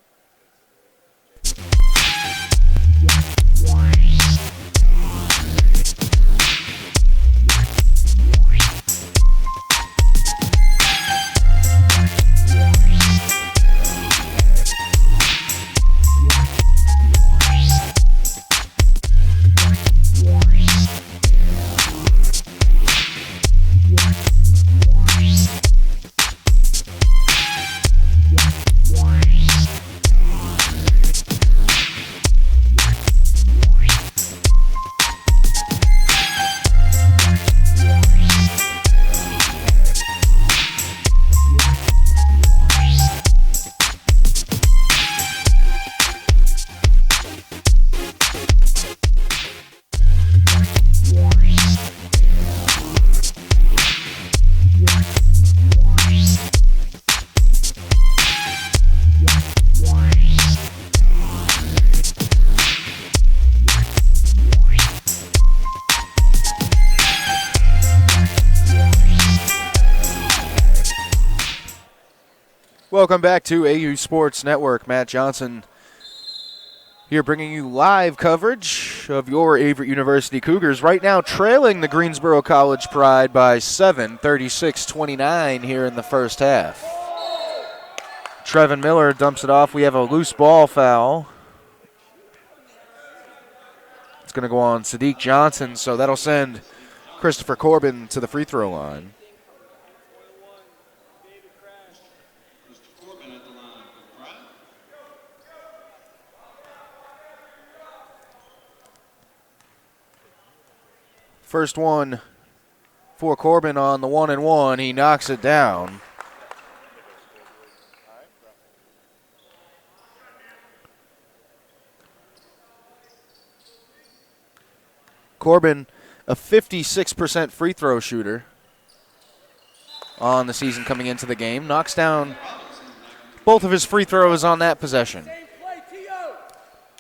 Welcome back to AU Sports Network. Matt Johnson here bringing you live coverage of your Averett University Cougars. Right now trailing the Greensboro College Pride by 7, 36-29 here in the first half. Trevin Miller dumps it off. We have a loose ball foul. It's going to go on Sadiq Johnson, so that'll send Christopher Corbin to the free throw line. First one for Corbin on the 1-and-1. He knocks it down. Corbin, a 56% free throw shooter on the season coming into the game. Knocks down both of his free throws on that possession.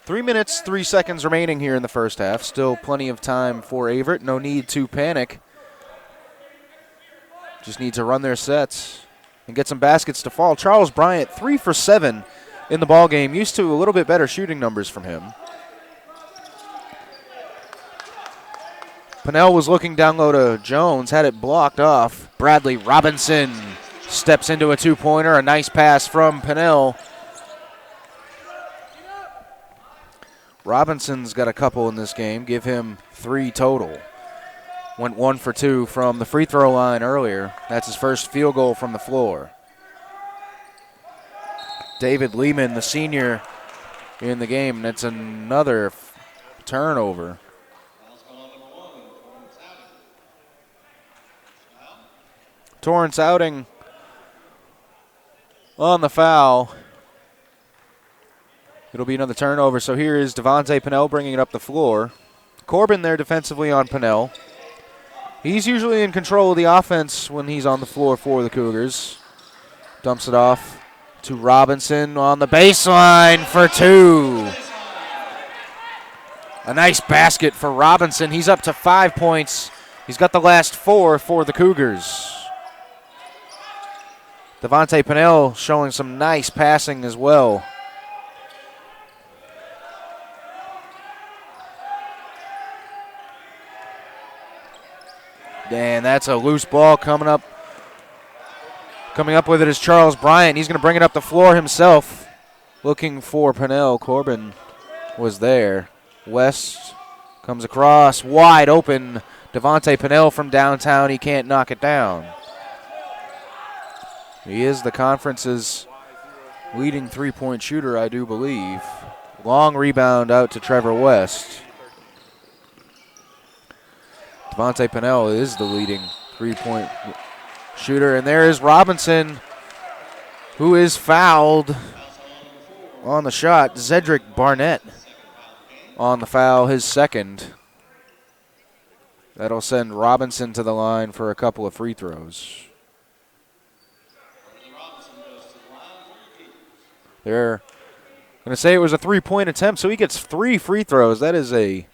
3 minutes, 3 seconds remaining here in the first half. Still plenty of time for Averett. No need to panic. Just need to run their sets and get some baskets to fall. Charles Bryant, 3 for 7 in the ball game. Used to a little bit better shooting numbers from him. Pennell was looking down low to Jones, had it blocked off. Bradley Robinson steps into a two-pointer. A nice pass from Pennell. Robinson's got a couple in this game. Give him 3 total. Went 1 for 2 from the free throw line earlier. That's his first field goal from the floor. David Lehman, the senior, in the game. That's another turnover. Torrance Outing on the foul. It'll be another turnover. So here is Devontae Pennell bringing it up the floor. Corbin there defensively on Pennell. He's usually in control of the offense when he's on the floor for the Cougars. Dumps it off to Robinson on the baseline for 2. A nice basket for Robinson. He's up to 5 points. He's got the last 4 for the Cougars. Devontae Pennell showing some nice passing as well. And that's a loose ball coming up. Coming up with it is Charles Bryant. He's going to bring it up the floor himself. Looking for Pennell. Corbin was there. West comes across. Wide open. Devontae Pennell from downtown. He can't knock it down. He is the conference's leading three-point shooter, I do believe. Long rebound out to Trevor West. Devontae Pennell is the leading three-point shooter. And there is Robinson, who is fouled on the shot. Zedric Barnett on the foul, his second. That'll send Robinson to the line for a couple of free throws. They're going to say it was a three-point attempt, so he gets 3 free throws. That is a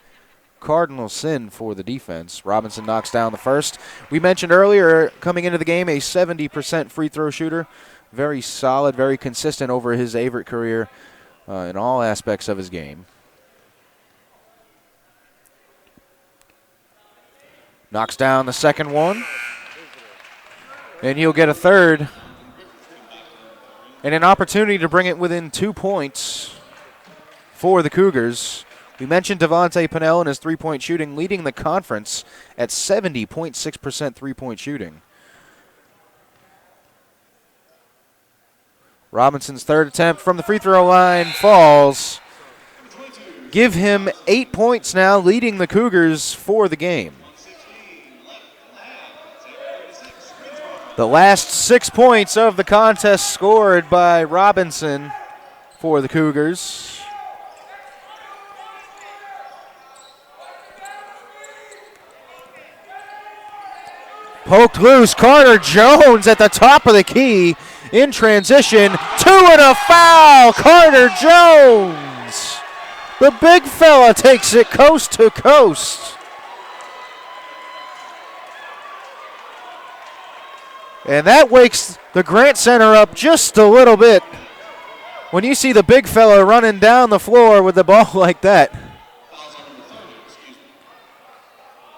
cardinal sin for the defense. Robinson knocks down the first. We mentioned earlier, coming into the game, a 70% free throw shooter. Very solid, very consistent over his Averett career in all aspects of his game. Knocks down the second one. And he'll get a third. And an opportunity to bring it within 2 points for the Cougars. We mentioned Devontae Pennell and his three-point shooting, leading the conference at 70.6% three-point shooting. Robinson's third attempt from the free throw line falls. Give him 8 points now, leading the Cougars for the game. The last 6 points of the contest scored by Robinson for the Cougars. Poked loose, Carter Jones at the top of the key in transition. 2 and a foul, Carter Jones. The big fella takes it coast to coast. And that wakes the Grant Center up just a little bit when you see the big fella running down the floor with the ball like that.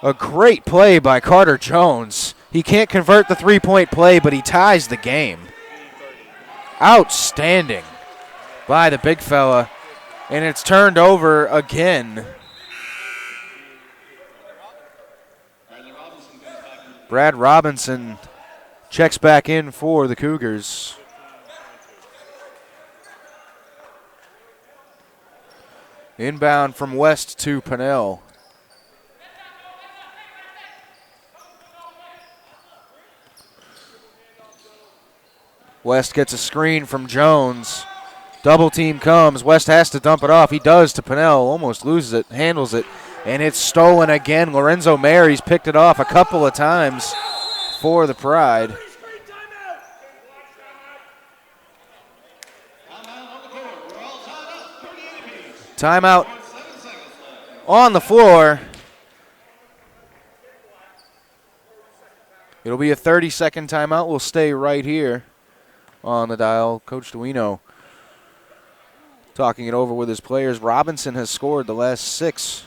A great play by Carter Jones. He can't convert the three-point play, but he ties the game. Outstanding by the big fella. And it's turned over again. Brad Robinson checks back in for the Cougars. Inbound from West to Pennell. West gets a screen from Jones. Double team comes. West has to dump it off. He does to Pennell. Almost loses it, handles it, and it's stolen again. Lorenzo Mary's picked it off a couple of times for the Pride. Timeout on the floor. It'll be a 30-second timeout. We'll stay right here on the dial. Coach Duino talking it over with his players. Robinson has scored the last 6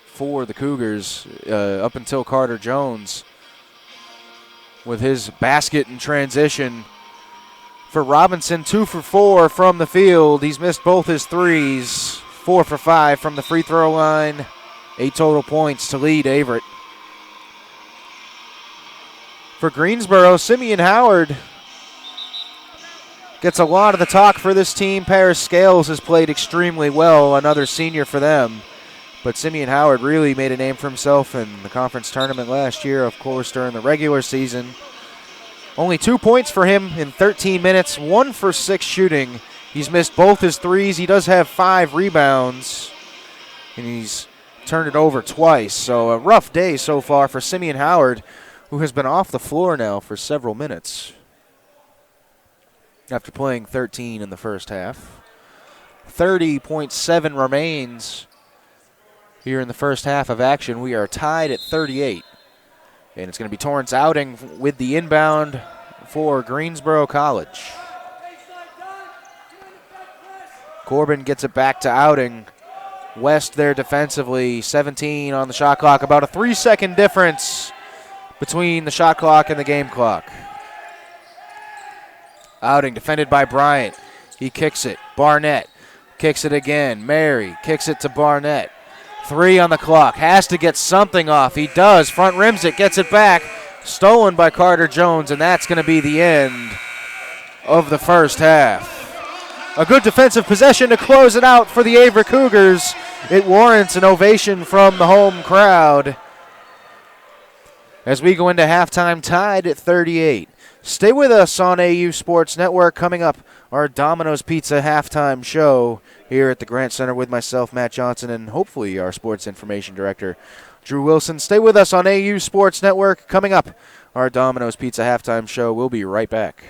for the Cougars up until Carter Jones with his basket in transition. For Robinson, 2 for 4 from the field. He's missed both his threes. 4 for 5 from the free throw line. 8 total points to lead Averett. For Greensboro, Simeon Howard gets a lot of the talk for this team. Paris Scales has played extremely well, another senior for them. But Simeon Howard really made a name for himself in the conference tournament last year, of course, during the regular season. Only 2 points for him in 13 minutes, 1 for 6 shooting. He's missed both his threes. He does have 5 rebounds, and he's turned it over twice. So a rough day so far for Simeon Howard, who has been off the floor now for several minutes after playing 13 in the first half. 30.7 remains here in the first half of action. We are tied at 38. And it's going to be Torrance Outing with the inbound for Greensboro College. Corbin gets it back to Outing. West there defensively, 17 on the shot clock. About a 3-second difference between the shot clock and the game clock. Outing defended by Bryant. He kicks it. Barnett kicks it again. Mary kicks it to Barnett. 3 on the clock. Has to get something off. He does. Front rims it. Gets it back. Stolen by Carter Jones, and that's going to be the end of the first half. A good defensive possession to close it out for the Averett Cougars. It warrants an ovation from the home crowd as we go into halftime tied at 38. Stay with us on AU Sports Network. Coming up, our Domino's Pizza halftime show here at the Grant Center with myself, Matt Johnson, and hopefully our sports information director, Drew Wilson. Stay with us on AU Sports Network. Coming up, our Domino's Pizza halftime show. We'll be right back.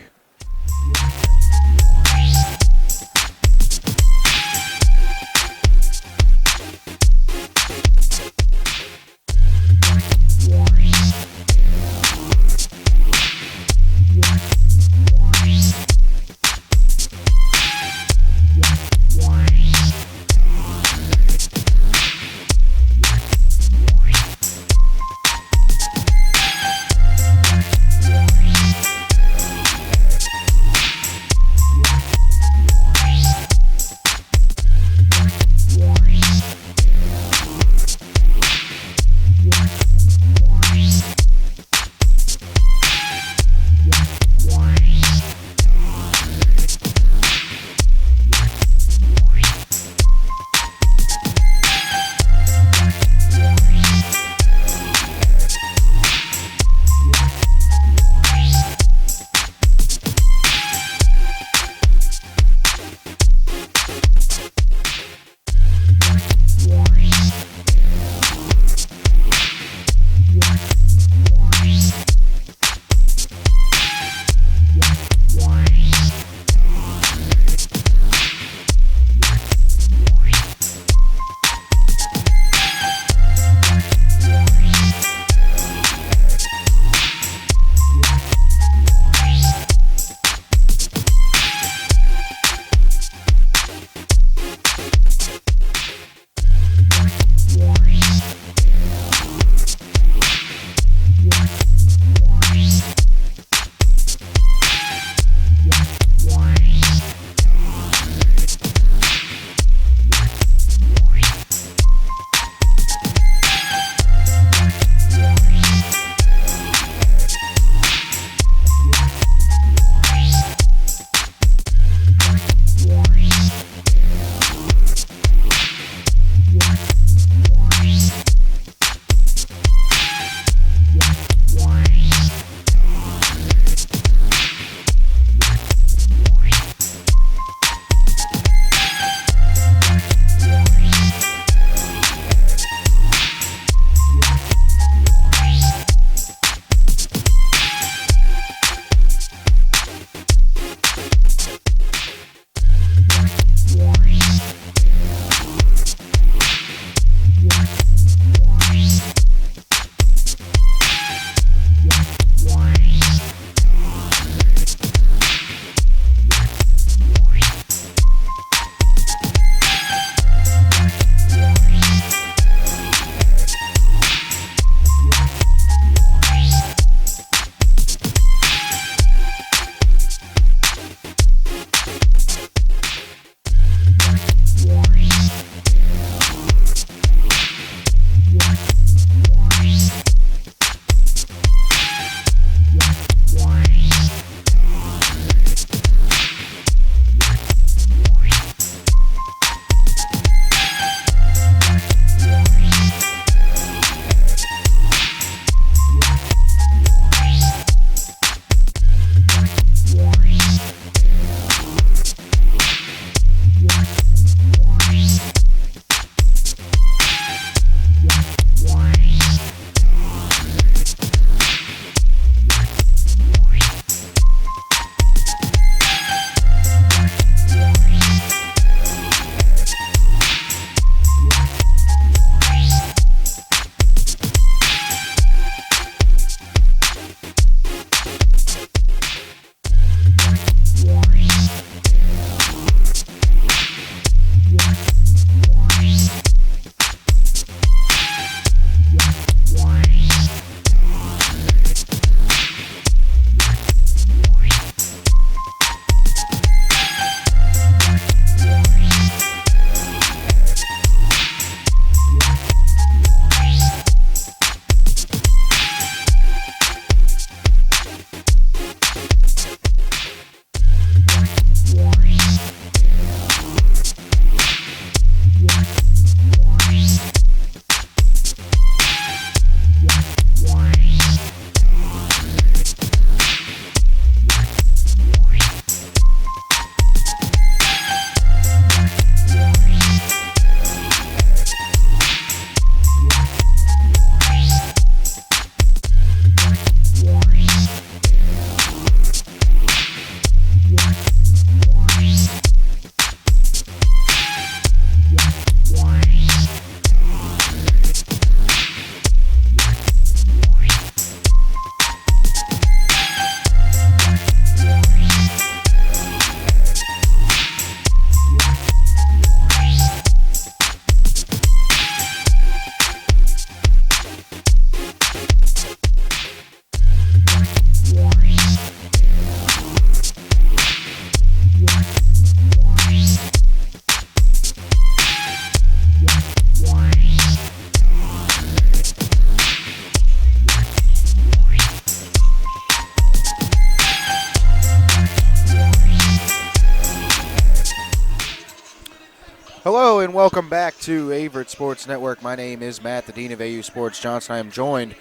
Hello and welcome back to Averett Sports Network. My name is Matt, the Dean of AU Sports Johnson. I am joined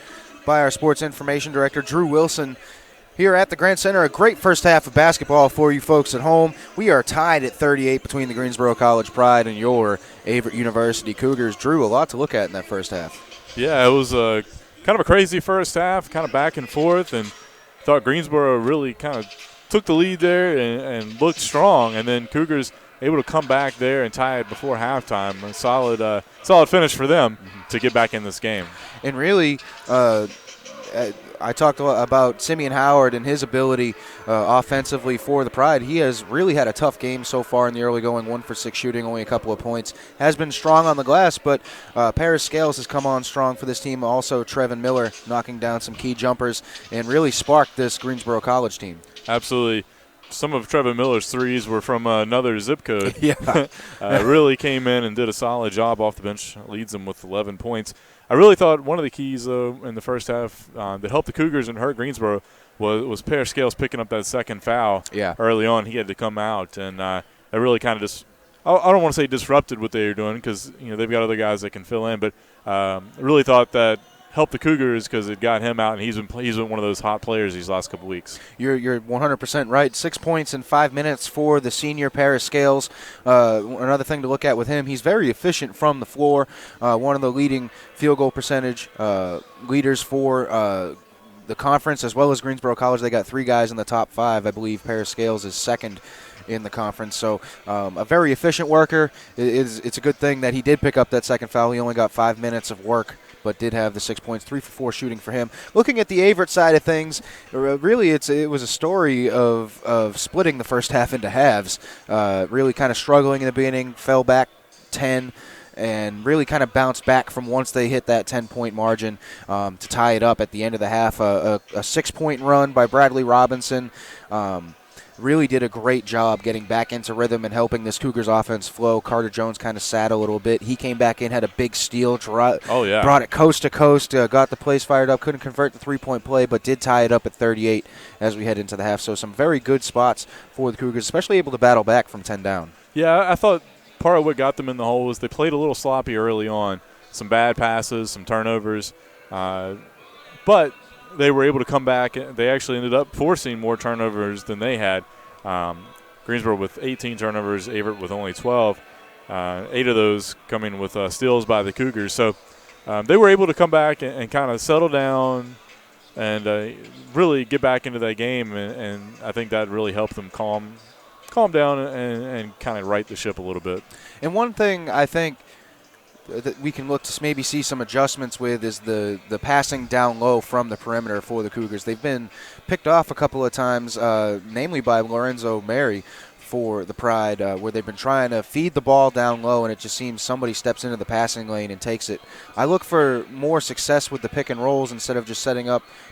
by our Sports Information Director, Drew Wilson, here at the Grand Center. A great first half of basketball for you folks at home. We are tied at 38 between the Greensboro College Pride and your Averett University Cougars. Drew, a lot to look at in that first half. Yeah, it was kind of a crazy first half, kind of back and forth, and thought Greensboro really kind of took the lead there and looked strong, and then Cougars able to come back there and tie it before halftime. A solid finish for them to get back in this game. And really, I talked about Simeon Howard and his ability offensively for the Pride. He has really had a tough game so far in the early going, 1 for 6 shooting, only a couple of points. Has been strong on the glass, but Paris Scales has come on strong for this team. Also, Trevin Miller knocking down some key jumpers and really sparked this Greensboro College team. Absolutely. Some of Trevin Miller's threes were from another zip code. Yeah. Really came in and did a solid job off the bench, leads them with 11 points. I really thought one of the keys, though, in the first half that helped the Cougars and hurt Greensboro was Paris Scales picking up that second foul early on. He had to come out, and that really kind of just – I don't want to say disrupted what they were doing because they've got other guys that can fill in, but I really thought that helped the Cougars because it got him out, and he's been one of those hot players these last couple weeks. You're 100% right. 6 points in 5 minutes for the senior Paris Scales. Another thing to look at with him, he's very efficient from the floor. One of the leading field goal percentage leaders for the conference as well as Greensboro College. They got 3 guys in the top 5. I believe Paris Scales is second in the conference. So a very efficient worker. It's a good thing that he did pick up that second foul. He only got 5 minutes of work, but did have the 6 points, 3 for 4 shooting for him. Looking at the Averett side of things, really it was a story of splitting the first half into halves. Really kind of struggling in the beginning, fell back 10, and really kind of bounced back from once they hit that 10-point margin to tie it up at the end of the half. A 6-point run by Bradley Robinson. Really did a great job getting back into rhythm and helping this Cougars offense flow. Carter Jones kind of sat a little bit. He came back in, had a big steal, brought it coast to coast, got the place fired up, couldn't convert the 3-point play, but did tie it up at 38 as we head into the half. So some very good spots for the Cougars, especially able to battle back from 10 down. Yeah, I thought part of what got them in the hole was they played a little sloppy early on. Some bad passes, some turnovers. But they were able to come back. They actually ended up forcing more turnovers than they had. Greensboro with 18 turnovers, Averett with only 12. 8 of those coming with steals by the Cougars. So they were able to come back and kind of settle down and really get back into that game. And I think that really helped them calm down and kind of right the ship a little bit. And one thing I think that we can look to maybe see some adjustments with is the passing down low from the perimeter for the Cougars. They've been picked off a couple of times, namely by Lorenzo Mary for the Pride, where they've been trying to feed the ball down low, and it just seems somebody steps into the passing lane and takes it. I look for more success with the pick and rolls instead of just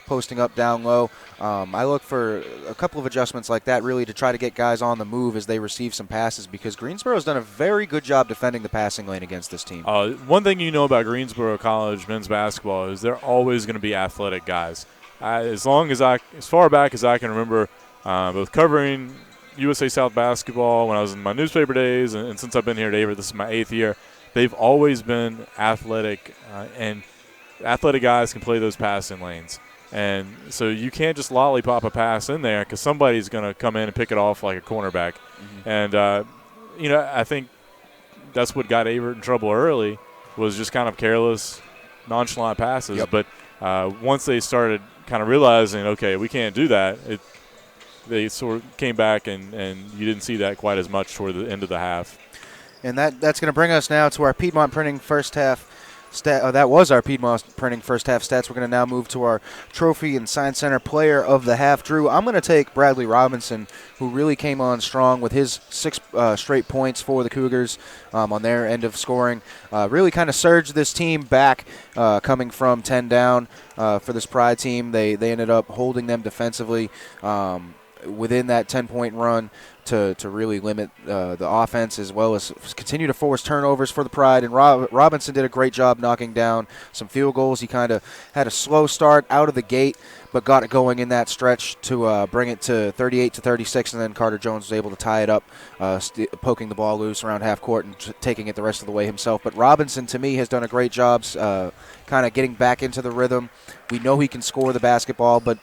posting up down low. I look for a couple of adjustments like that really to try to get guys on the move as they receive some passes, because Greensboro has done a very good job defending the passing lane against this team. One thing you know about Greensboro College men's basketball is they're always going to be athletic guys. As far back as I can remember, both covering USA South basketball when I was in my newspaper days, and since I've been here at Averett, this is my 8th year, they've always been athletic, and athletic guys can play those passing lanes. And so you can't just lollipop a pass in there because somebody's going to come in and pick it off like a cornerback. Mm-hmm. And, I think that's what got Averett in trouble early was just kind of careless, nonchalant passes. Yep. But once they started kind of realizing, okay, we can't do that, they sort of came back, and you didn't see that quite as much toward the end of the half. And that's going to bring us now to our Piedmont Printing first half that was our Piedmont Printing first half stats. We're going to now move to our Trophy and Science Center player of the half. Drew, I'm going to take Bradley Robinson, who really came on strong with his 6 straight points for the Cougars on their end of scoring. Really kind of surged this team back, coming from 10 down for this Pride team. They ended up holding them defensively. within that 10-point run to really limit the offense, as well as continue to force turnovers for the Pride. And Robinson did a great job knocking down some field goals. He kind of had a slow start out of the gate, but got it going in that stretch to bring it to 38-36, and then Carter Jones was able to tie it up, poking the ball loose around half court and taking it the rest of the way himself. But Robinson, to me, has done a great job kind of getting back into the rhythm. We know he can score the basketball, but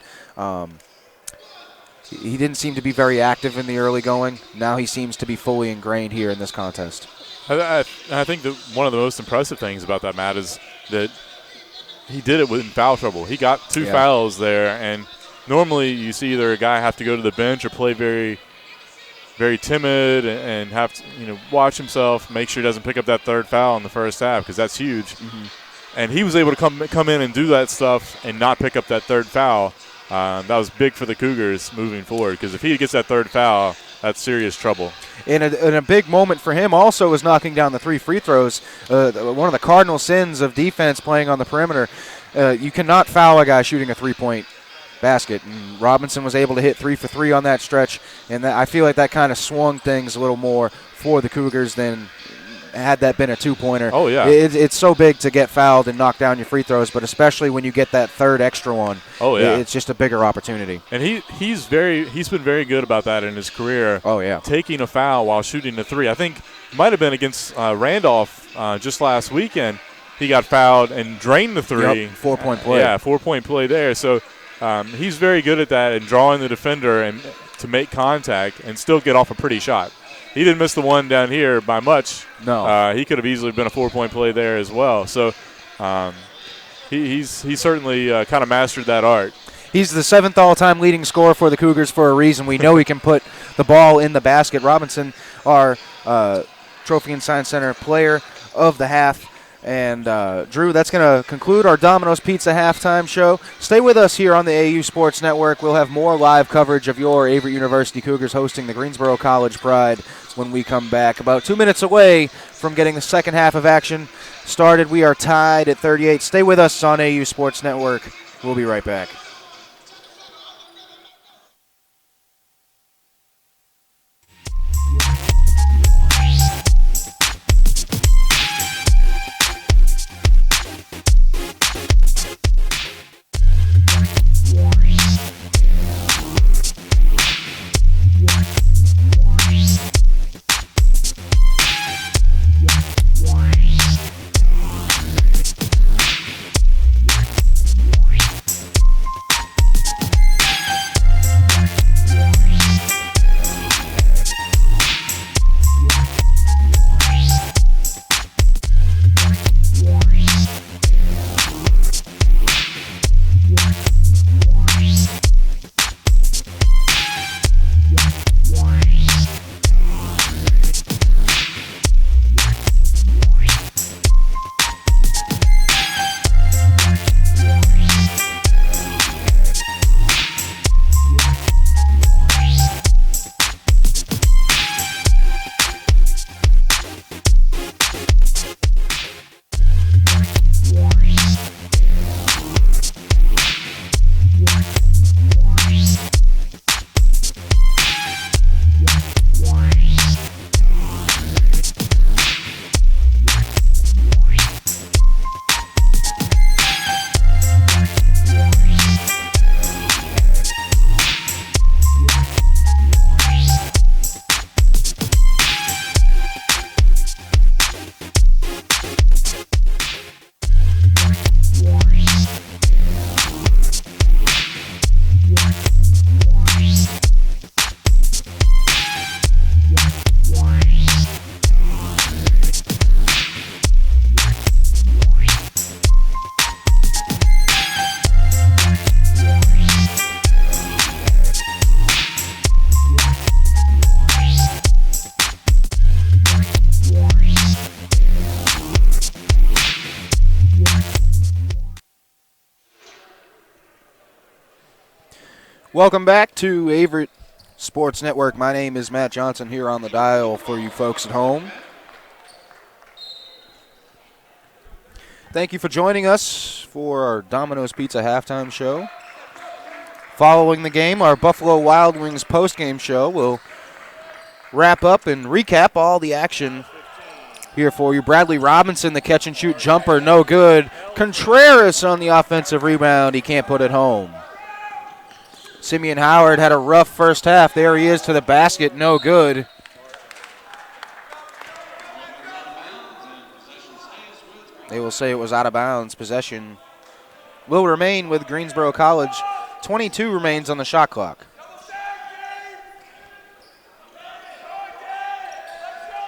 he didn't seem to be very active in the early going. Now he seems to be fully ingrained here in this contest. I think that one of the most impressive things about that, Matt, is that he did it in foul trouble. He got 2 fouls there, and normally you see either a guy have to go to the bench or play very, very timid and have to watch himself, make sure he doesn't pick up that 3rd foul in the first half, because that's huge. Mm-hmm. And he was able to come in and do that stuff and not pick up that 3rd foul. That was big for the Cougars moving forward, because if he gets that 3rd foul, that's serious trouble. And a big moment for him also was knocking down the 3 free throws. One of the cardinal sins of defense playing on the perimeter. You cannot foul a guy shooting a 3-point basket. And Robinson was able to hit 3 for 3 on that stretch, and I feel like that kind of swung things a little more for the Cougars than had that been a 2-pointer. Oh, yeah. It's so big to get fouled and knock down your free throws, but especially when you get that 3rd extra one. Oh, yeah. It's just a bigger opportunity. And he's been very good about that in his career. Oh, yeah. Taking a foul while shooting a 3. I think it might have been against Randolph just last weekend. He got fouled and drained the 3. Yep, 4-point play. 4-point play there. So he's very good at that and drawing the defender and to make contact and still get off a pretty shot. He didn't miss the one down here by much. No. He could have easily been a 4-point play there as well. So he's certainly kind of mastered that art. He's the 7th all-time leading scorer for the Cougars for a reason. We know he can put the ball in the basket. Robinson, our Trophy and Science Center player of the half. And, Drew, that's going to conclude our Domino's Pizza halftime show. Stay with us here on the AU Sports Network. We'll have more live coverage of your Averett University Cougars hosting the Greensboro College Pride when we come back. About 2 minutes away from getting the second half of action started. We are tied at 38. Stay with us on AU Sports Network. We'll be right back. Welcome back to Averett Sports Network. My name is Matt Johnson here on the dial for you folks at home. Thank you for joining us for our Domino's Pizza halftime show. Following the game, our Buffalo Wild Wings postgame show will wrap up and recap all the action here for you. Bradley Robinson, the catch-and-shoot jumper, no good. Contreras on the offensive rebound. He can't put it home. Simeon Howard had a rough first half. There he is to the basket, no good. They will say it was out of bounds. Possession will remain with Greensboro College. 22 remains on the shot clock.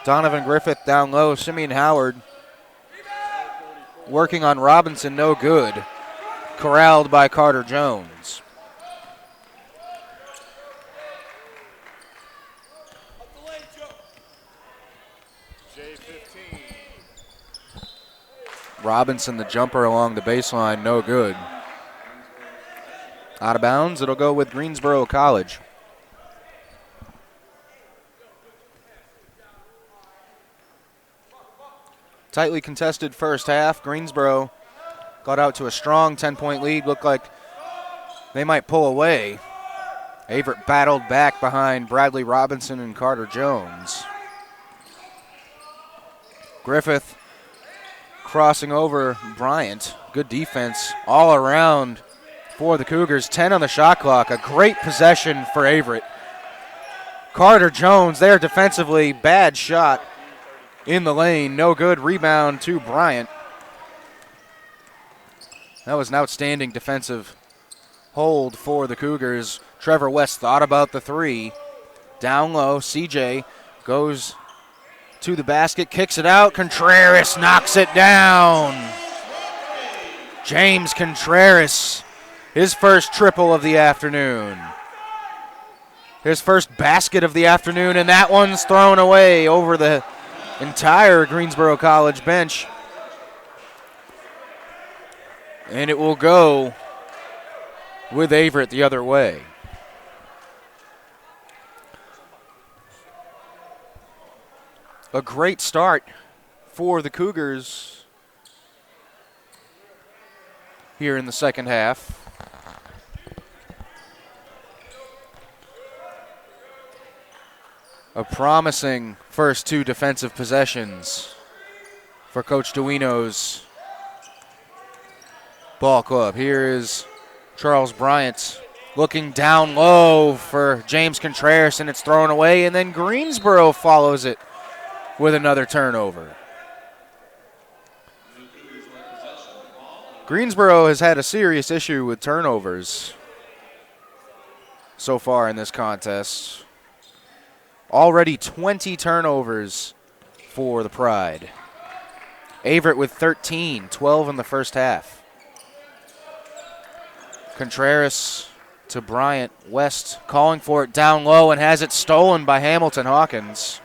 Donovan Griffith down low. Simeon Howard working on Robinson, no good. Corralled by Carter Jones. Robinson, the jumper along the baseline, no good. Out of bounds, it'll go with Greensboro College. Tightly contested first half. Greensboro got out to a strong 10-point lead. Looked like they might pull away. Averett battled back behind Bradley Robinson and Carter Jones. Griffith crossing over Bryant. Good defense all around for the Cougars. 10 on the shot clock. A great possession for Averett. Carter Jones there defensively. Bad shot in the lane. No good. Rebound to Bryant. That was an outstanding defensive hold for the Cougars. Trevor West thought about the three. Down low. CJ goes to the basket. Kicks it out. Contreras knocks it down. James Contreras. His first triple of the afternoon. His first basket of the afternoon, and that one's thrown away over the entire Greensboro College bench. And it will go with Averett the other way. A great start for the Cougars here in the second half. A promising first two defensive possessions for Coach Duino's ball club. Here is Charles Bryant looking down low for James Contreras, and it's thrown away, and then Greensboro follows it with another turnover. Greensboro has had a serious issue with turnovers so far in this contest. Already 20 turnovers for the Pride. Averett with 13, 12 in the first half. Contreras to Bryant. West calling for it down low and has it stolen by Hamilton Hawkins.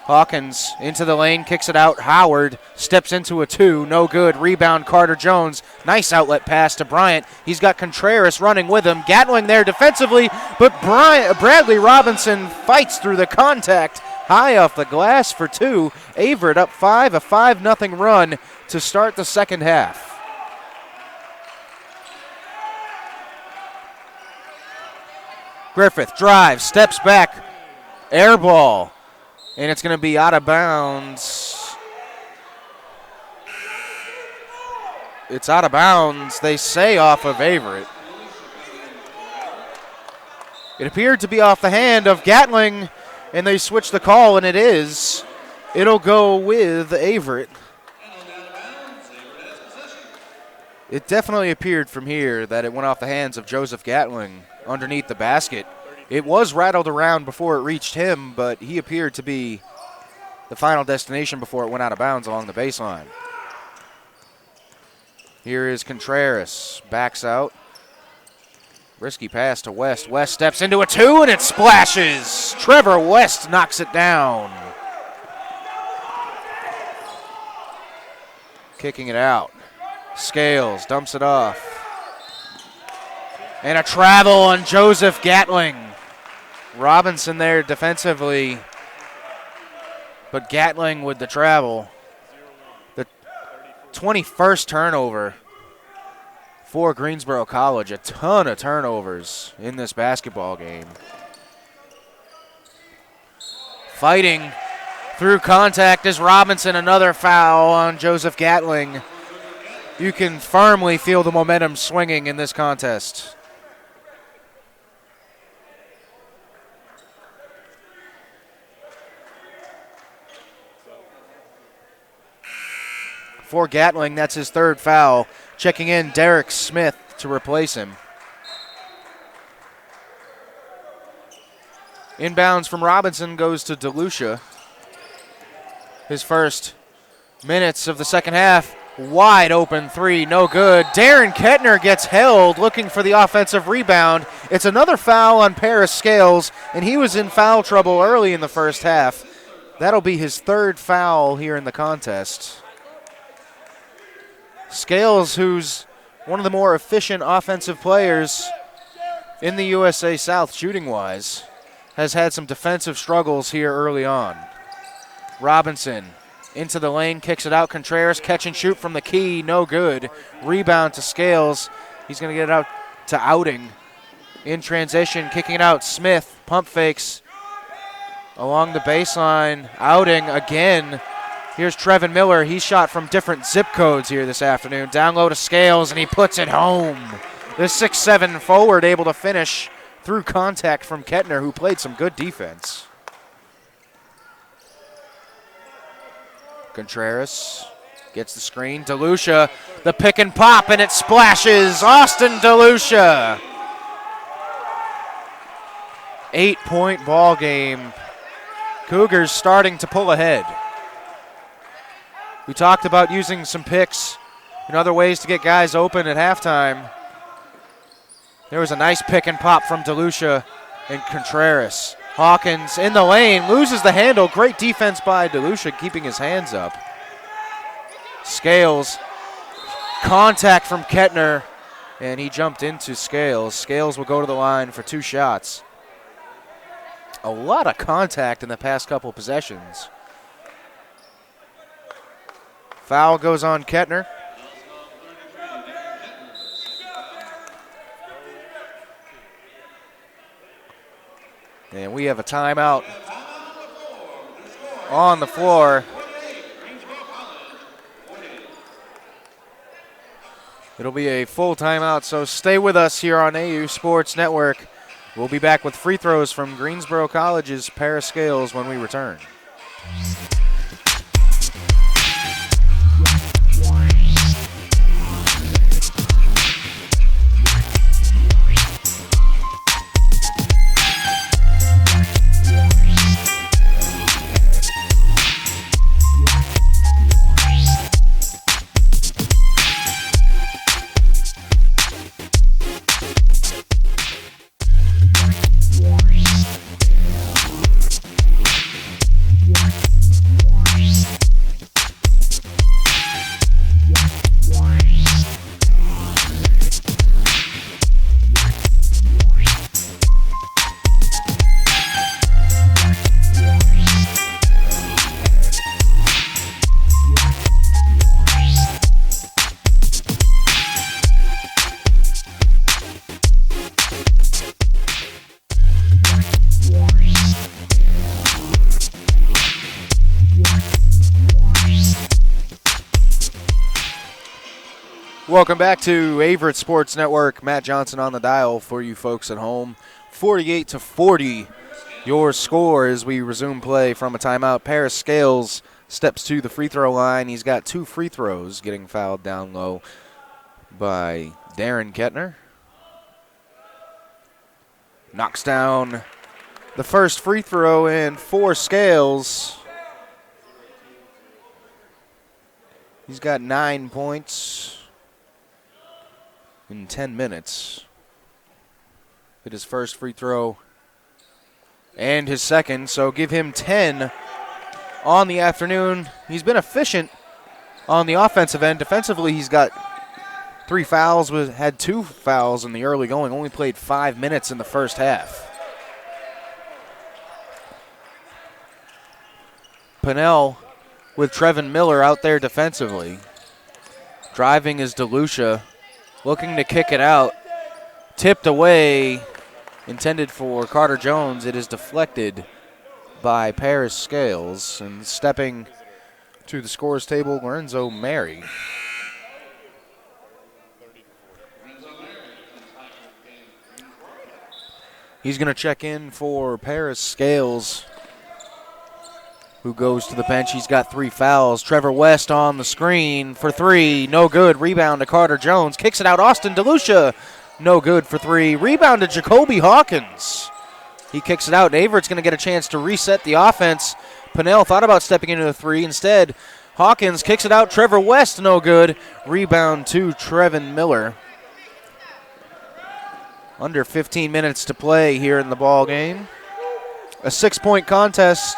Hawkins into the lane, kicks it out. Howard steps into a two, no good. Rebound Carter Jones. Nice outlet pass to Bryant. He's got Contreras running with him. Gatling there defensively, but Bradley Robinson fights through the contact. High off the glass for two. Averett up 5, a 5-0 run to start the second half. Griffith drives, steps back, air ball. And it's going to be out of bounds. It's out of bounds, they say, off of Averett. It appeared to be off the hand of Gatling, and they switched the call, and it is. It'll go with Averett. It definitely appeared from here that it went off the hands of Joseph Gatling underneath the basket. It was rattled around before it reached him, but he appeared to be the final destination before it went out of bounds along the baseline. Here is Contreras, backs out. Risky pass to West. West steps into a two, and it splashes. Trevor West knocks it down. Kicking it out. Scales dumps it off. And a travel on Joseph Gatling. Robinson there defensively, but Gatling with the travel. The 21st turnover for Greensboro College. A ton of turnovers in this basketball game. Fighting through contact is Robinson. Another foul on Joseph Gatling. You can firmly feel the momentum swinging in this contest. For Gatling, that's his third foul. Checking in Derek Smith to replace him. Inbounds from Robinson goes to DeLucia. His first minutes of the second half. Wide open three, no good. Darren Kettner gets held, looking for the offensive rebound. It's another foul on Paris Scales, and he was in foul trouble early in the first half. That'll be his third foul here in the contest. Scales, who's one of the more efficient offensive players in the USA South shooting-wise, has had some defensive struggles here early on. Robinson into the lane, kicks it out. Contreras, catch and shoot from the key, no good. Rebound to Scales. He's going to get it out to Outing. In transition, kicking it out. Smith, pump fakes along the baseline. Outing again. Here's Trevin Miller. He shot from different zip codes here this afternoon. Down low to Scales, and he puts it home. The 6'7" forward able to finish through contact from Kettner, who played some good defense. Contreras gets the screen. DeLucia, the pick and pop, and it splashes. Austin DeLucia. 8-point ball game. Cougars starting to pull ahead. We talked about using some picks and other ways to get guys open at halftime. There was a nice pick and pop from DeLucia and Contreras. Hawkins in the lane, loses the handle. Great defense by DeLucia, keeping his hands up. Scales, contact from Kettner, and he jumped into Scales. Scales will go to the line for 2 shots. A lot of contact in the past couple possessions. Foul goes on Kettner. And we have a timeout on the floor. It'll be a full timeout, so stay with us here on AU Sports Network. We'll be back with free throws from Greensboro College's Paris Scales when we return. Welcome back to Averett Sports Network. Matt Johnson on the dial for you folks at home. 48-40 your score as we resume play from a timeout. Paris Scales steps to the free throw line. He's got 2 free throws, getting fouled down low by Darren Kettner. Knocks down the first free throw in for Scales. He's got 9 points in 10 minutes. Hit his first free throw and his second, so give him 10 on the afternoon. He's been efficient on the offensive end. Defensively, he's got 3 fouls, had 2 fouls in the early going, only played 5 minutes in the first half. Pinnell with Trevin Miller out there defensively. Driving is DeLucia. looking to kick it out. Tipped away, intended for Carter Jones. It is deflected by Paris Scales. And stepping to the scores table, Lorenzo Mary. He's going to check in for Paris Scales, who goes to the bench. He's got 3 fouls. Trevor West on the screen for 3. No good. Rebound to Carter Jones. Kicks it out. Austin DeLucia. No good for 3. Rebound to Jacoby Hawkins. He kicks it out. Averett's going to get a chance to reset the offense. Pinnell thought about stepping into a 3. Instead, Hawkins kicks it out. Trevor West, no good. Rebound to Trevin Miller. Under 15 minutes to play here in the ball game. A 6-point contest.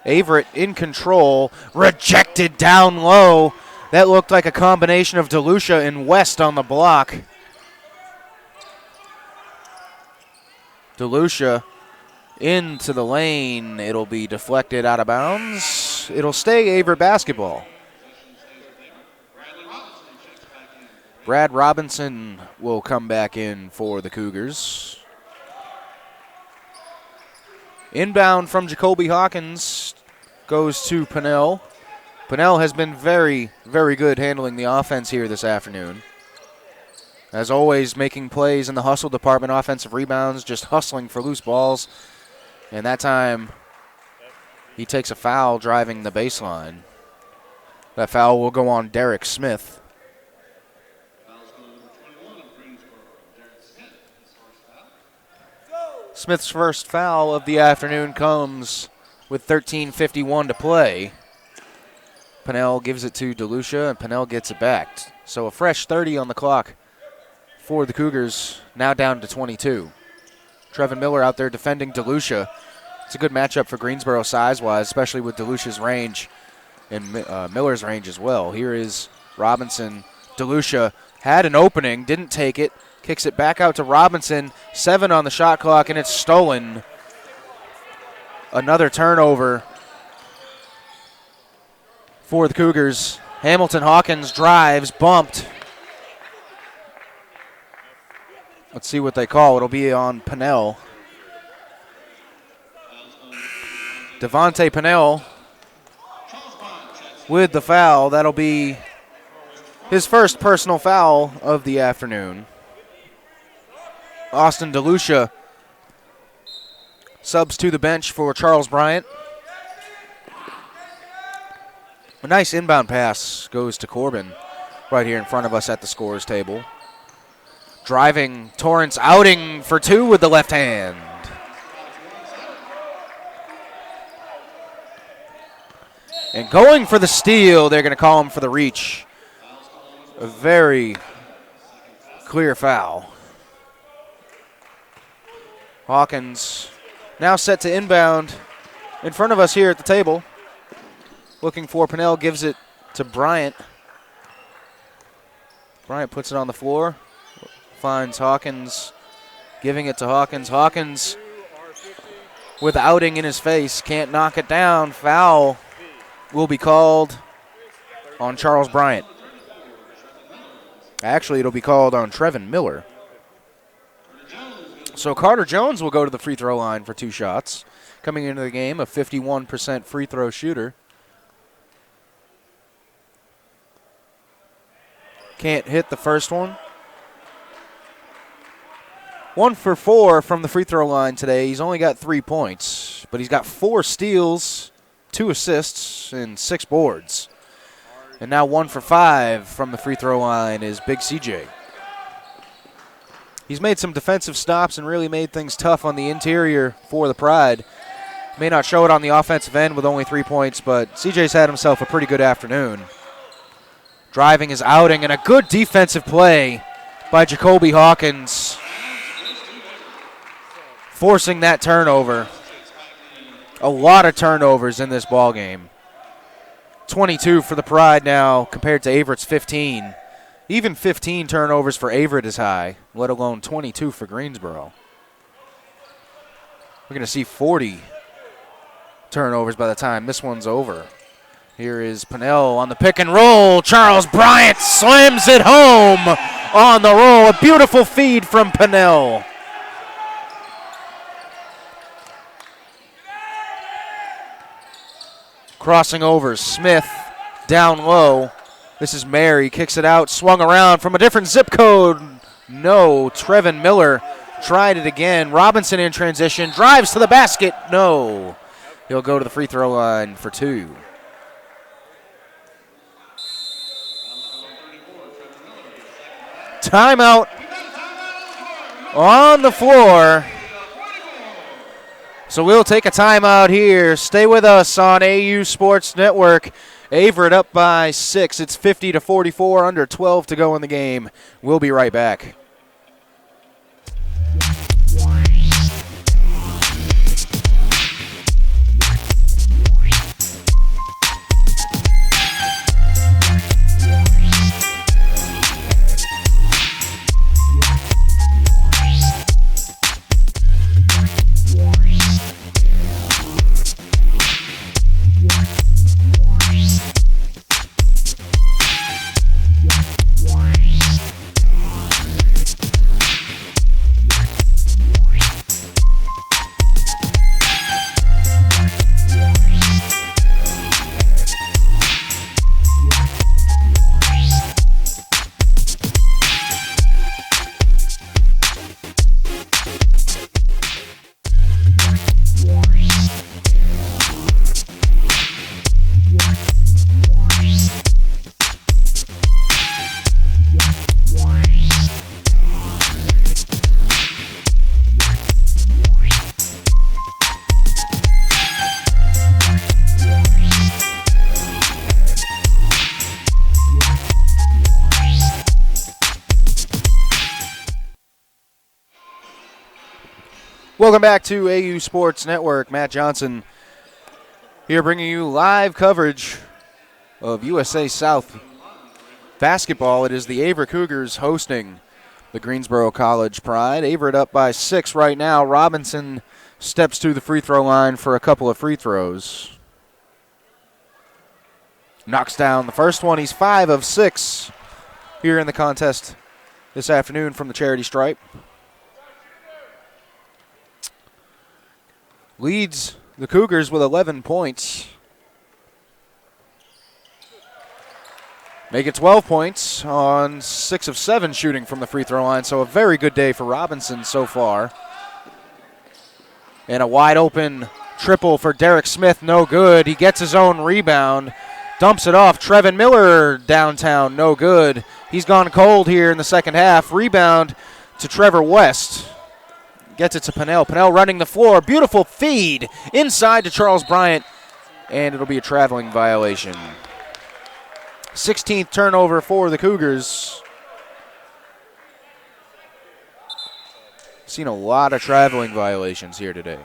Averett in control. Rejected down low. That looked like a combination of DeLucia and West on the block. DeLucia into the lane. It'll be deflected out of bounds. It'll stay Averett basketball. Brad Robinson will come back in for the Cougars. Inbound from Jacoby Hawkins goes to Pinnell. Pinnell has been very, very good handling the offense here this afternoon. As always, making plays in the hustle department, offensive rebounds, just hustling for loose balls. And that time, he takes a foul driving the baseline. That foul will go on Derek Smith. Smith's first foul of the afternoon comes with 13:51 to play. Pinnell gives it to DeLucia, and Pinnell gets it back. So a fresh 30 on the clock for the Cougars, now down to 22. Trevin Miller out there defending DeLucia. It's a good matchup for Greensboro size-wise, especially with DeLucia's range and Miller's range as well. Here is Robinson. DeLucia had an opening, didn't take it. Kicks it back out to Robinson. 7 on the shot clock, and it's stolen. Another turnover for the Cougars. Hamilton Hawkins drives, bumped. Let's see what they call. It'll be on Pinnell. Devontae Pinnell with the foul. That'll be his first personal foul of the afternoon. Austin DeLucia subs to the bench for Charles Bryant. A nice inbound pass goes to Corbin right here in front of us at the scores table. Driving, Torrance outing for 2 with the left hand. And going for the steal, they're going to call him for the reach. A very clear foul. Hawkins now set to inbound in front of us here at the table. Looking for Pinnell, gives it to Bryant. Bryant puts it on the floor. Finds Hawkins, giving it to Hawkins. Hawkins with outing in his face, can't knock it down. Foul will be called on Charles Bryant. Actually, it'll be called on Trevin Miller. So Carter Jones will go to the free throw line for 2 shots. Coming into the game, a 51% free throw shooter. Can't hit the first one. 1 for 4 from the free throw line today. He's only got 3 points, but he's got 4 steals, 2 assists, and 6 boards. And now 1 for 5 from the free throw line is Big CJ. He's made some defensive stops and really made things tough on the interior for the Pride. May not show it on the offensive end with only 3 points, but CJ's had himself a pretty good afternoon. Driving his outing, and a good defensive play by Jacoby Hawkins, forcing that turnover. A lot of turnovers in this ball game. 22 for the Pride now compared to Averett's 15. Even 15 turnovers for Averett is high, let alone 22 for Greensboro. We're going to see 40 turnovers by the time this one's over. Here is Pinnell on the pick and roll. Charles Bryant slams it home. on the roll. A beautiful feed from Pinnell. Crossing over, Smith down low. This is Mary, kicks it out, swung around from a different zip code. No, Trevin Miller tried it again. Robinson in transition, drives to the basket. No, he'll go to the free throw line for 2. Timeout on the floor. So we'll take a timeout here. Stay with us on AU Sports Network. Averett up by 6. It's 50-44, under 12 to go in the game. We'll be right back. Welcome back to AU Sports Network. Matt Johnson here bringing you live coverage of USA South basketball. It is the Averett Cougars hosting the Greensboro College Pride. Averett up by 6 right now. Robinson steps to the free throw line for a couple of free throws. Knocks down the first one. He's 5 of 6 here in the contest this afternoon from the charity stripe. Leads the Cougars with 11 points. Make it 12 points on 6 of 7 shooting from the free throw line, so a very good day for Robinson so far. And a wide open triple for Derek Smith, no good. He gets his own rebound, dumps it off. Trevin Miller downtown, no good. He's gone cold here in the second half. Rebound to Trevor West. Gets it to Pinnell. Pinnell running the floor. Beautiful feed inside to Charles Bryant, and it'll be a traveling violation. 16th turnover for the Cougars. Seen a lot of traveling violations here today.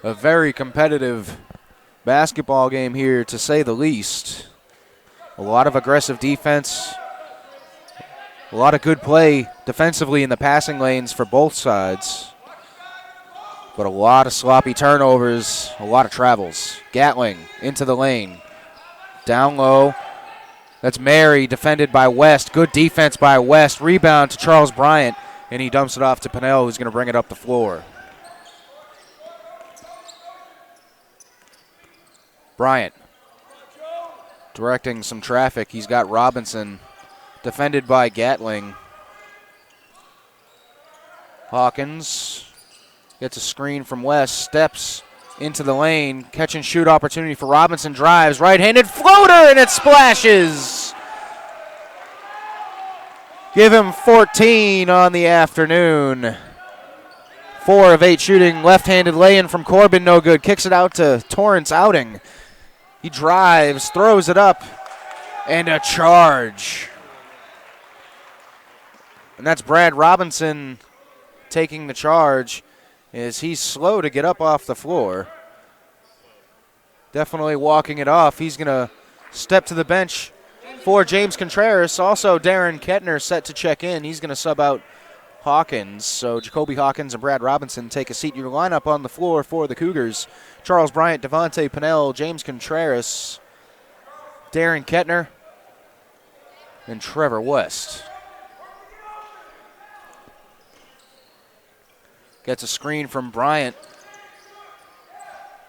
A very competitive basketball game here, to say the least. A lot of aggressive defense. A lot of good play defensively in the passing lanes for both sides. But a lot of sloppy turnovers, a lot of travels. Gatling into the lane. Down low. That's Mary, defended by West. Good defense by West. Rebound to Charles Bryant, and he dumps it off to Pinnell, who's going to bring it up the floor. Bryant directing some traffic. He's got Robinson defended by Gatling. Hawkins gets a screen from West, steps into the lane, catch and shoot opportunity for Robinson, drives, right-handed floater, and it splashes. Give him 14 on the afternoon. 4 of 8 shooting, left-handed lay-in from Corbin, no good. Kicks it out to Torrance Outing. He drives, throws it up, and a charge. And that's Brad Robinson taking the charge, as he's slow to get up off the floor. Definitely walking it off. He's going to step to the bench for James Contreras. Also, Darren Kettner set to check in. He's going to sub out Hawkins. So Jacoby Hawkins and Brad Robinson take a seat. Your lineup on the floor for the Cougars: Charles Bryant, Devontae Pinnell, James Contreras, Darren Kettner and Trevor West. Gets a screen from Bryant.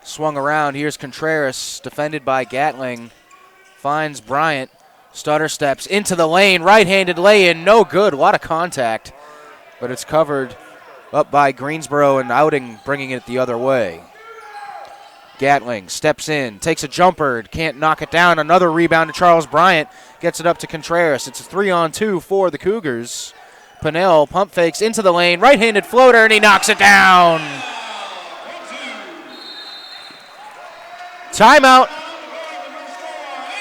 Swung around. Here's Contreras, defended by Gatling. Finds Bryant. Stutter steps into the lane. Right-handed lay-in. No good. A lot of contact. But it's covered up by Greensboro, and Outing bringing it the other way. Gatling steps in, takes a jumper, can't knock it down. Another rebound to Charles Bryant. Gets it up to Contreras. It's a 3-on-2 for the Cougars. Pinnell pump fakes into the lane. Right-handed floater, and he knocks it down. Timeout.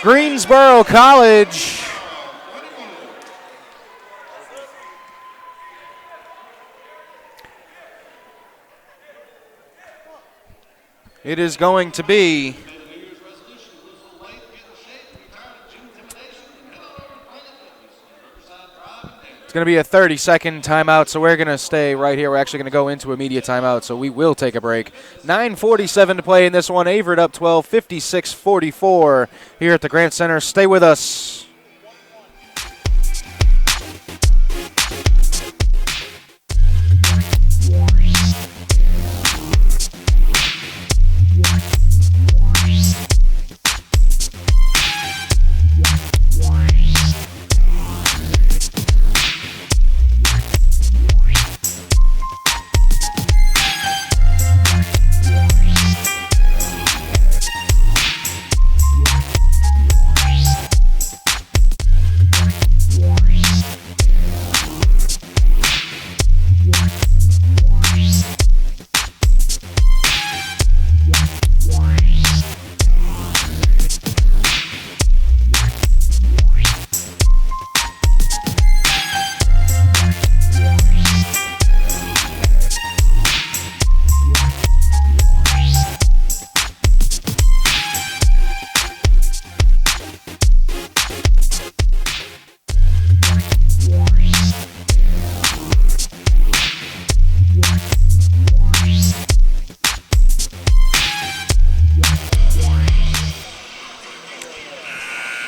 Greensboro College. It is going to be a 30-second timeout, so we're going to stay right here. We're actually going to go into immediate timeout, so we will take a break. 9:47 to play in this one. Averett up 12, 56-44 here at the Grant Center. Stay with us.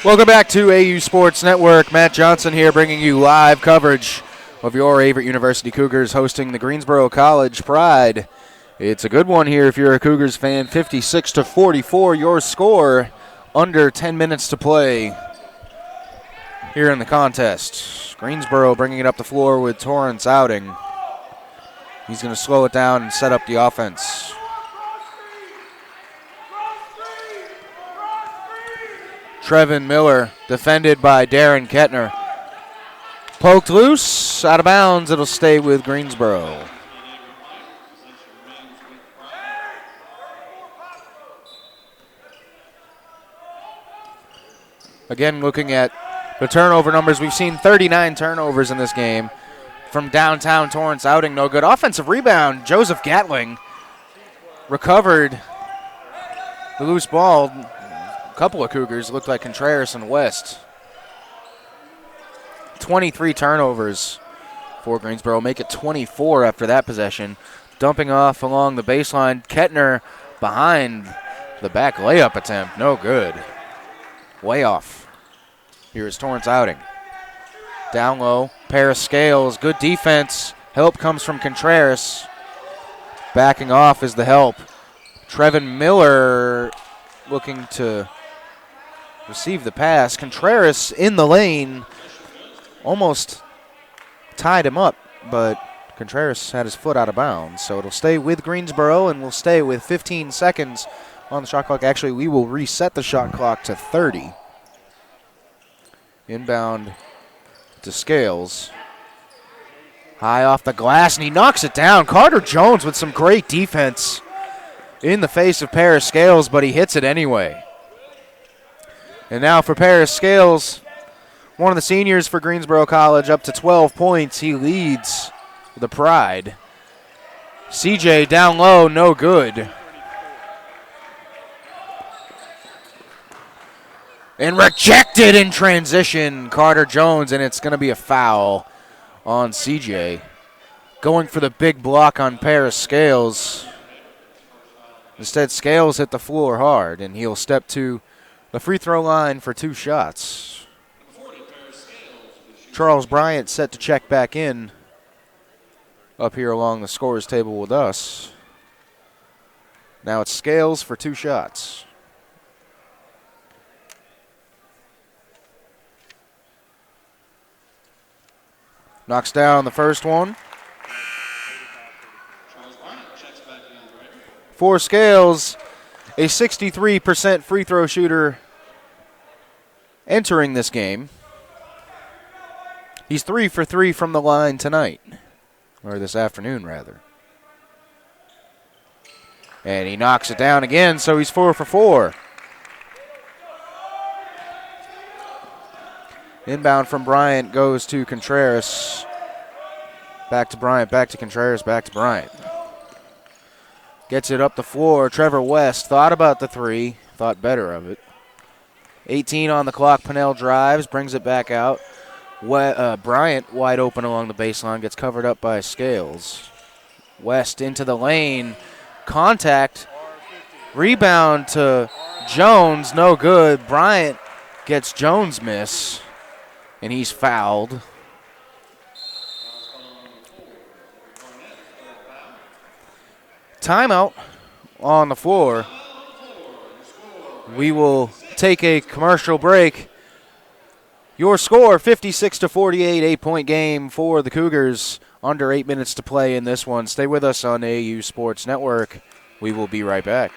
Welcome back to AU Sports Network. Matt Johnson here bringing you live coverage of your Averett University Cougars hosting the Greensboro College Pride. It's a good one here if you're a Cougars fan. 56-44, your score. Under 10 minutes to play here in the contest. Greensboro bringing it up the floor with Torrance Outing. He's going to slow it down and set up the offense. Trevin Miller, defended by Darren Kettner. Poked loose, out of bounds. It'll stay with Greensboro. Again, looking at the turnover numbers, we've seen 39 turnovers in this game. From downtown Torrance Outing, no good. Offensive rebound, Joseph Gatling recovered the loose ball. Couple of Cougars looked like Contreras and West. 23 turnovers for Greensboro. Make it 24 after that possession. Dumping off along the baseline. Kettner behind the back layup attempt. No good. Way off. Here's Torrance Outing. Down low. Paris Scales. Good defense. Help comes from Contreras. Backing off is the help. Trevin Miller looking to receive the pass. Contreras in the lane almost tied him up, but Contreras had his foot out of bounds. So it'll stay with Greensboro, and we'll stay with 15 seconds on the shot clock. Actually, we will reset the shot clock to 30. Inbound to Scales. High off the glass, and he knocks it down. Carter Jones with some great defense in the face of Paris Scales, but he hits it anyway. And now for Paris Scales, one of the seniors for Greensboro College, up to 12 points. He leads the Pride. CJ down low, no good. And rejected in transition, Carter Jones, and it's going to be a foul on CJ. Going for the big block on Paris Scales. Instead, Scales hit the floor hard, and he'll step to the free throw line for 2 shots. Charles Bryant set to check back in up here along the scorer's table with us. Now it's Scales for 2 shots. Knocks down the first one. For Scales, a 63% free throw shooter entering this game. He's 3 for 3 from the line tonight, or this afternoon, rather. And he knocks it down again, so he's 4 for 4. Inbound from Bryant goes to Contreras. Back to Bryant, back to Contreras, back to Bryant. Gets it up the floor. Trevor West thought about the 3, thought better of it. 18 on the clock. Pennell drives, brings it back out. Bryant wide open along the baseline, gets covered up by Scales. West into the lane. Contact. Rebound to Jones, no good. Bryant gets Jones' miss, and he's fouled. Timeout on the floor. We will take a commercial break. Your score, 56-48, 8-point game for the Cougars. Under 8 minutes to play in this one. Stay with us on AU Sports Network. We will be right back.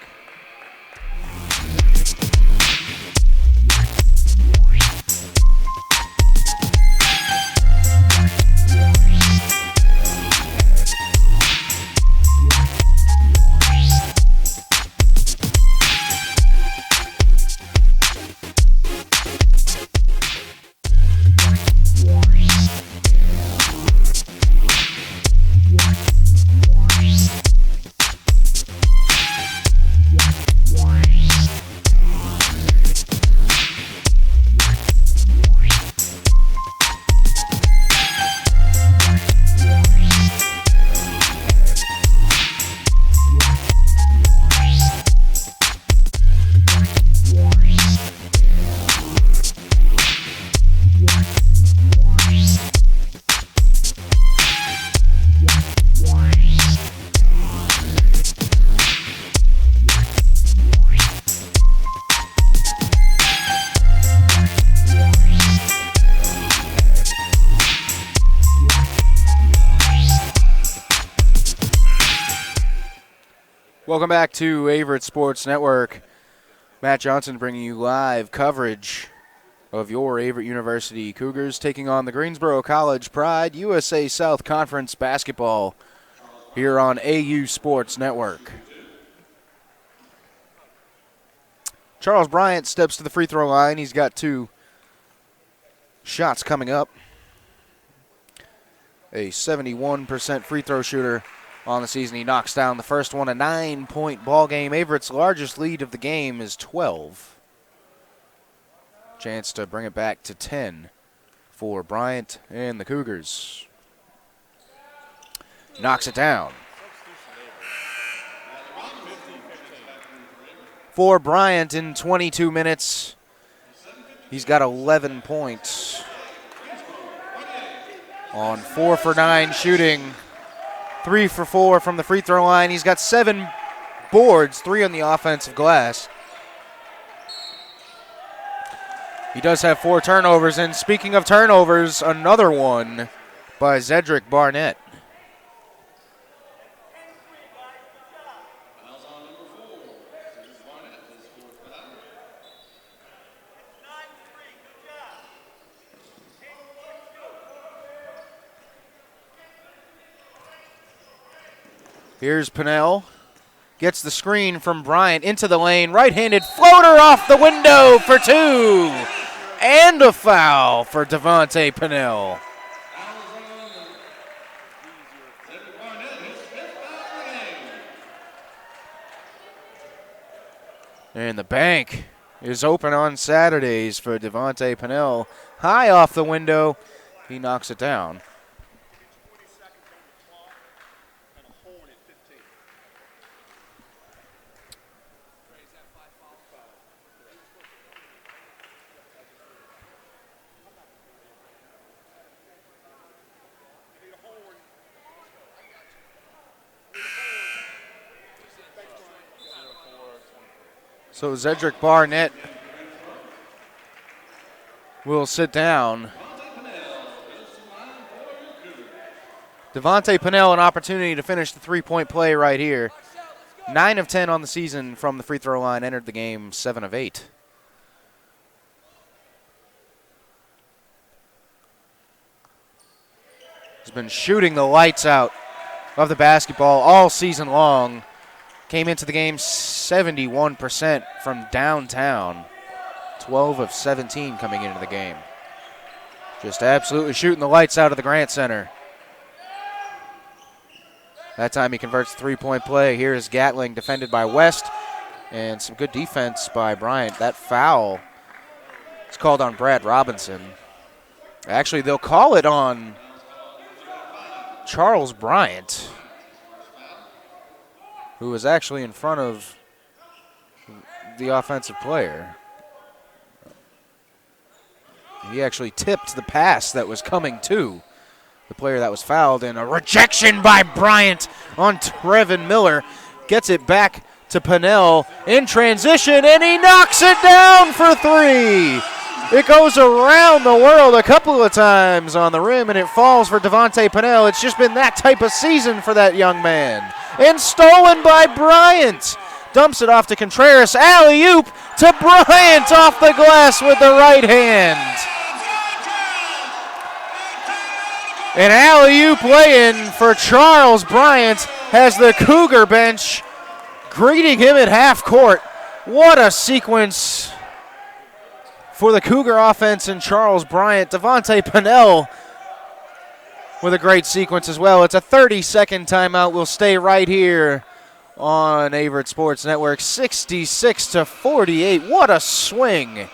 Welcome back to Averett Sports Network. Matt Johnson bringing you live coverage of your Averett University Cougars taking on the Greensboro College Pride USA South Conference basketball here on AU Sports Network. Charles Bryant steps to the free throw line. He's got 2 shots coming up. A 71% free throw shooter on the season. He knocks down the first one, a 9-point ball game. Averett's largest lead of the game is 12. Chance to bring it back to 10 for Bryant and the Cougars. Knocks it down. For Bryant in 22 minutes, he's got 11 points on 4 for 9 shooting. 3 for 4 from the free throw line. He's got 7 boards, 3 on the offensive glass. He does have 4 turnovers, and speaking of turnovers, another one by Zedric Barnett. Here's Pennell. Gets the screen from Bryant into the lane. Right-handed floater off the window for 2. And a foul for Devontae Pennell. And the bank is open on Saturdays for Devontae Pennell. High off the window. He knocks it down. So Zedric Barnett will sit down. Devontae Pinnell, an opportunity to finish the three-point play right here. 9 of 10 on the season from the free throw line, entered the game 7 of 8. He's been shooting the lights out of the basketball all season long. Came into the game 71% from downtown. 12 of 17 coming into the game. Just absolutely shooting the lights out of the Grant Center. That time he converts the three-point play. Here is Gatling, defended by West, and some good defense by Bryant. That foul is called on Brad Robinson. Actually, they'll call it on Charles Bryant, who was actually in front of the offensive player. He actually tipped the pass that was coming to the player that was fouled, and a rejection by Bryant on Trevin Miller. Gets it back to Pinnell in transition, and he knocks it down for three. It goes around the world a couple of times on the rim, and it falls for Devontae Pinnell. It's just been that type of season for that young man. And stolen by Bryant. Dumps it off to Contreras. Alley-oop to Bryant off the glass with the right hand. An alley-oop lay-in for Charles Bryant has the Cougar bench greeting him at half court. What a sequence for the Cougar offense and Charles Bryant. Devontae Pinnell with a great sequence as well. It's a 30-second timeout. We'll stay right here on Averett Sports Network. 66-48. What a swing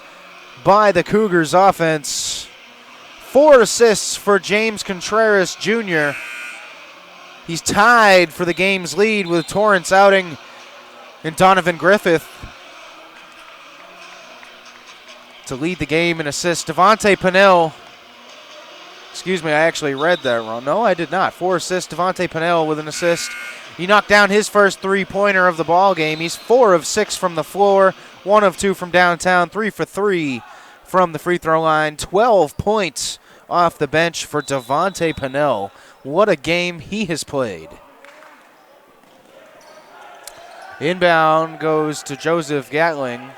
by the Cougars offense. 4 assists for James Contreras Jr. He's tied for the game's lead with Torrance Outing and Donovan Griffith to lead the game in assists. Devontae Pinnell, excuse me, I actually read that wrong. No, I did not. 4 assists, Devontae Pinnell with an assist. He knocked down his first three-pointer of the ball game. He's 4 of 6 from the floor, 1 of 2 from downtown, 3 for 3 from the free throw line. 12 points off the bench for Devontae Pinnell. What a game he has played. Inbound goes to Joseph Gatling.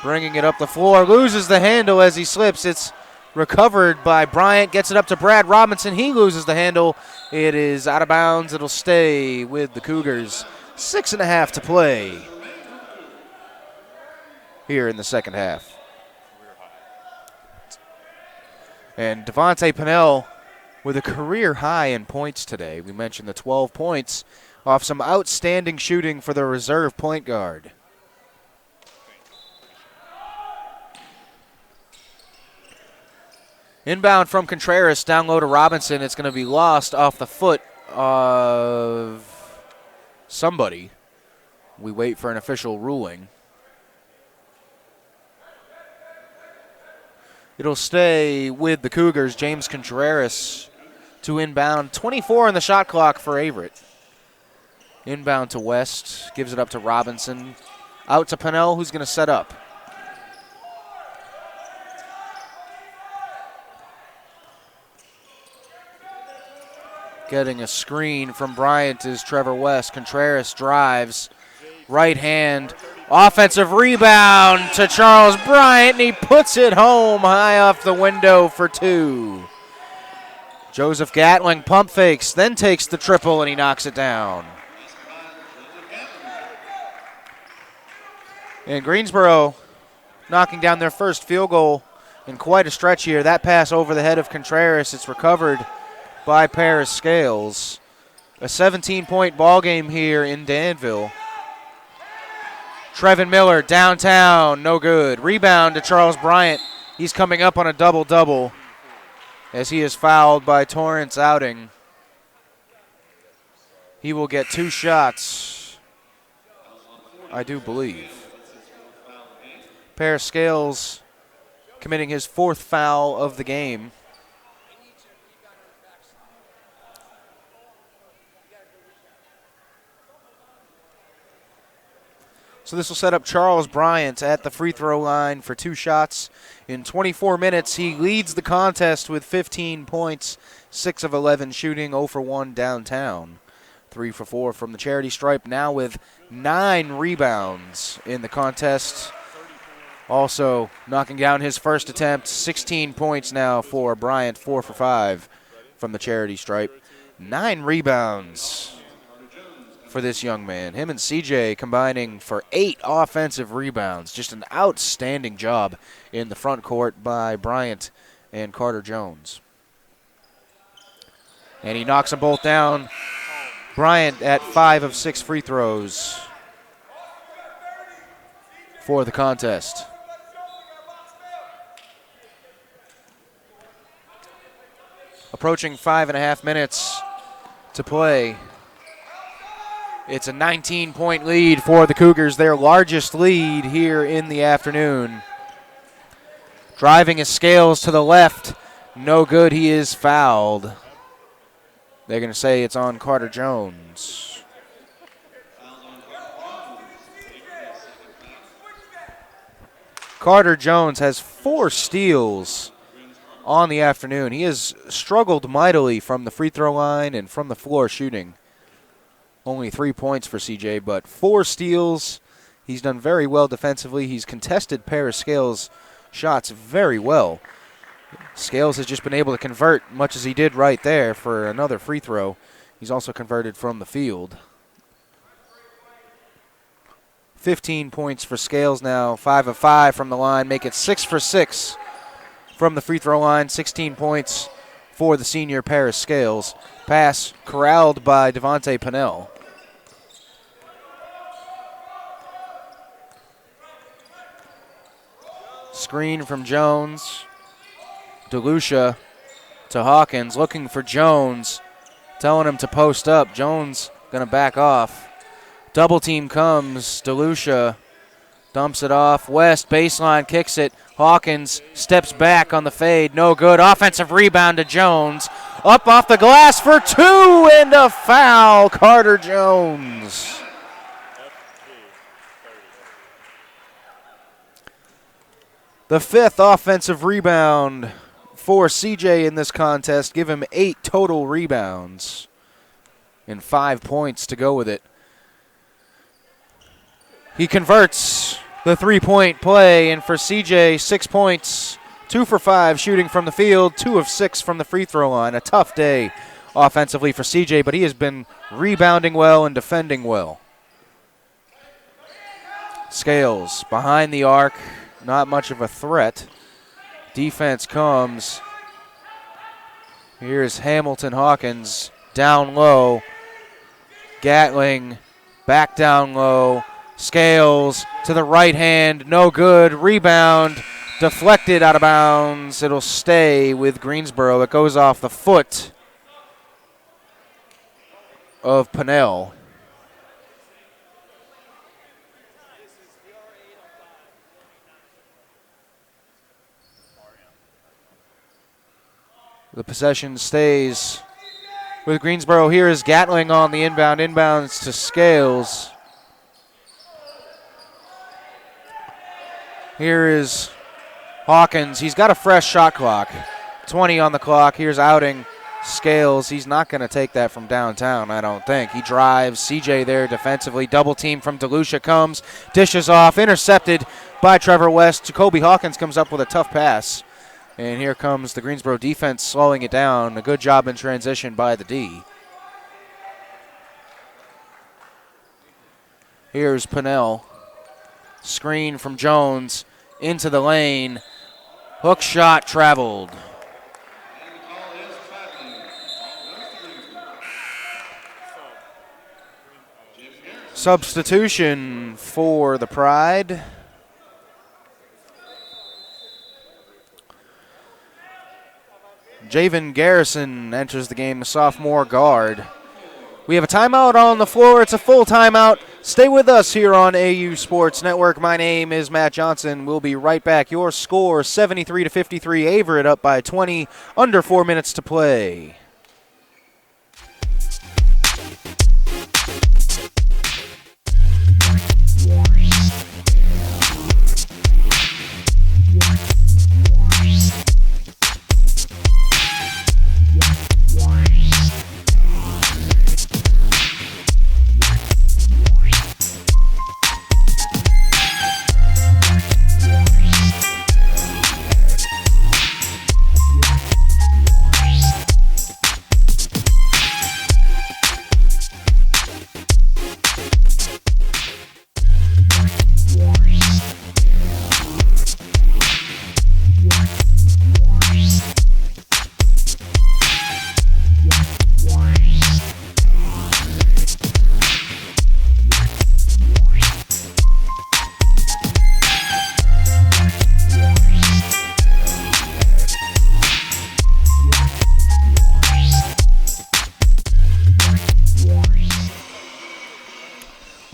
Bringing it up the floor, loses the handle as he slips. It's recovered by Bryant, gets it up to Brad Robinson. He loses the handle. It is out of bounds. It'll stay with the Cougars. 6.5 to play here in the second half. And Devontae Pinnell with a career high in points today. We mentioned the 12 points off some outstanding shooting for the reserve point guard. Inbound from Contreras, down low to Robinson. It's going to be lost off the foot of somebody. We wait for an official ruling. It'll stay with the Cougars. James Contreras to inbound. 24 on the shot clock for Averett. Inbound to West. Gives it up to Robinson. Out to Pinnell, who's going to set up. Getting a screen from Bryant is Trevor West. Contreras drives. Right hand. Offensive rebound to Charles Bryant, and he puts it home high off the window for 2. Joseph Gatling pump fakes, then takes the triple, and he knocks it down. And Greensboro knocking down their first field goal in quite a stretch here. That pass over the head of Contreras. It's recovered by Paris Scales. A 17-point ball game here in Danville. Trevin Miller downtown, no good. Rebound to Charles Bryant. He's coming up on a double-double as he is fouled by Torrance Outing. He will get 2 shots, I do believe. Paris Scales committing his 4th foul of the game. So this will set up Charles Bryant at the free throw line for 2 shots. In 24 minutes, he leads the contest with 15 points, 6 of 11 shooting, 0 for 1 downtown. 3 for 4 from the charity stripe, now with 9 rebounds in the contest. Also knocking down his first attempt, 16 points now for Bryant, 4 for 5 from the charity stripe. 9 rebounds for this young man. Him and CJ combining for 8 offensive rebounds. Just an outstanding job in the front court by Bryant and Carter Jones. And he knocks them both down. Bryant at 5 of 6 free throws for the contest. Approaching 5.5 minutes to play. It's a 19-point lead for the Cougars, their largest lead here in the afternoon. Driving his Scales to the left. No good, he is fouled. They're going to say it's on Carter Jones. Carter Jones has 4 steals on the afternoon. He has struggled mightily from the free throw line and from the floor shooting. Only 3 points for CJ, but 4 steals. He's done very well defensively. He's contested Paris Scales' shots very well. Scales has just been able to convert much as he did right there for another free throw. He's also converted from the field. 15 points for Scales now, 5 of 5 from the line, make it 6 for 6 from the free throw line, 16 points for the senior Paris Scales. Pass corralled by Devontae Pennell. Screen from Jones. DeLucia to Hawkins, looking for Jones, telling him to post up. Jones going to back off. Double team comes. DeLucia dumps it off. West baseline kicks it. Hawkins steps back on the fade. No good. Offensive rebound to Jones. Up off the glass for 2 and a foul. Carter Jones. The 5th offensive rebound for CJ in this contest. Give him 8 total rebounds and 5 points to go with it. He converts the 3-point play, and for CJ, 6 points, 2 for 5 shooting from the field, 2 of 6 from the free throw line. A tough day offensively for CJ, but he has been rebounding well and defending well. Scales behind the arc, not much of a threat. Defense comes. Here's Hamilton Hawkins down low. Gatling back down low. Scales to the right hand, no good. Rebound deflected out of bounds. It'll stay with Greensboro. It goes off the foot of Pennell. The possession stays with Greensboro. Here is Gatling on the inbound. Inbounds to Scales. Here is Hawkins. He's got a fresh shot clock. 20 on the clock. Here's Outing. Scales. He's not going to take that from downtown, I don't think. He drives. CJ there defensively. Double team from DeLucia comes. Dishes off. Intercepted by Trevor West. Jacoby Hawkins comes up with a tough pass. And here comes the Greensboro defense slowing it down. A good job in transition by the D. Here's Pennell. Screen from Jones into the lane. Hook shot traveled. Substitution for the Pride. Javen Garrison enters the game, the sophomore guard. We have a timeout on the floor. It's a full timeout. Stay with us here on AU Sports Network. My name is Matt Johnson. We'll be right back. Your score, 73-53. Averett up by 20. Under 4 minutes to play.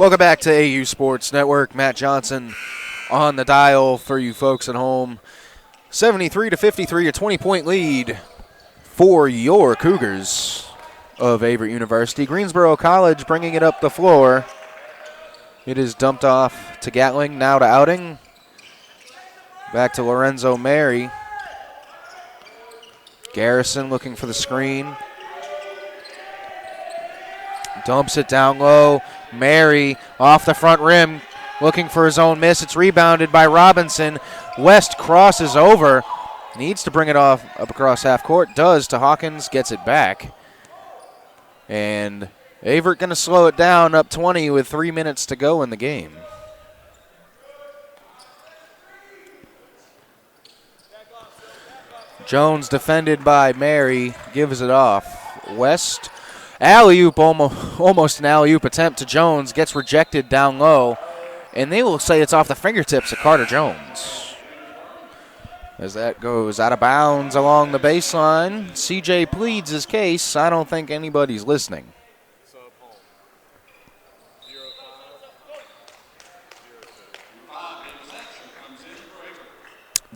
Welcome back to AU Sports Network. Matt Johnson on the dial for you folks at home. 73-53, a 20-point lead for your Cougars of Averett University. Greensboro College bringing it up the floor. It is dumped off to Gatling, now to Outing. Back to Lorenzo Mary. Garrison looking for the screen. Dumps it down low. Mary off the front rim, looking for his own miss. It's rebounded by Robinson. West crosses over. Needs to bring it off up across half court. Does to Hawkins. Gets it back. And Averett going to slow it down, up 20 with 3 minutes to go in the game. Jones defended by Mary. Gives it off. West. Alley-oop, almost an alley-oop attempt to Jones. Gets rejected down low. And they will say it's off the fingertips of Carter Jones. As that goes out of bounds along the baseline. CJ pleads his case. I don't think anybody's listening.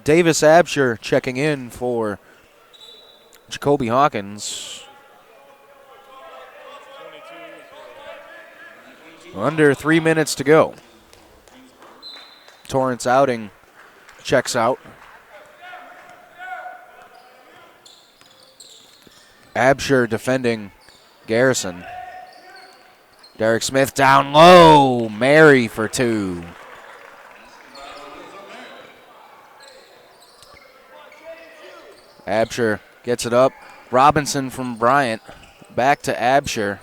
Davis Absher checking in for Jacoby Hawkins. Under 3 minutes to go. Torrance Outing checks out. Absher defending Garrison. Derek Smith down low. Mary for two. Absher gets it up. Robinson from Bryant. Back to Absher.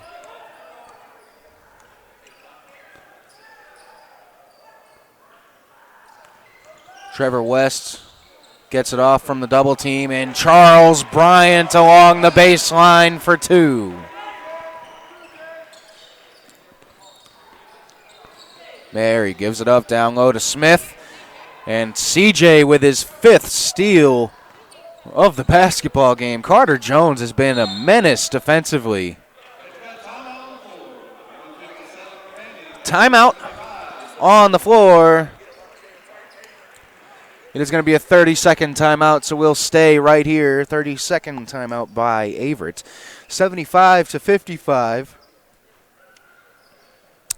Trevor West gets it off from the double team, and Charles Bryant along the baseline for two. Mary gives it up down low to Smith, and CJ with his fifth steal of the basketball game. Carter Jones has been a menace defensively. Timeout on the floor. It is going to be a 30-second timeout, so we'll stay right here. 30-second timeout by Averett. 75-55.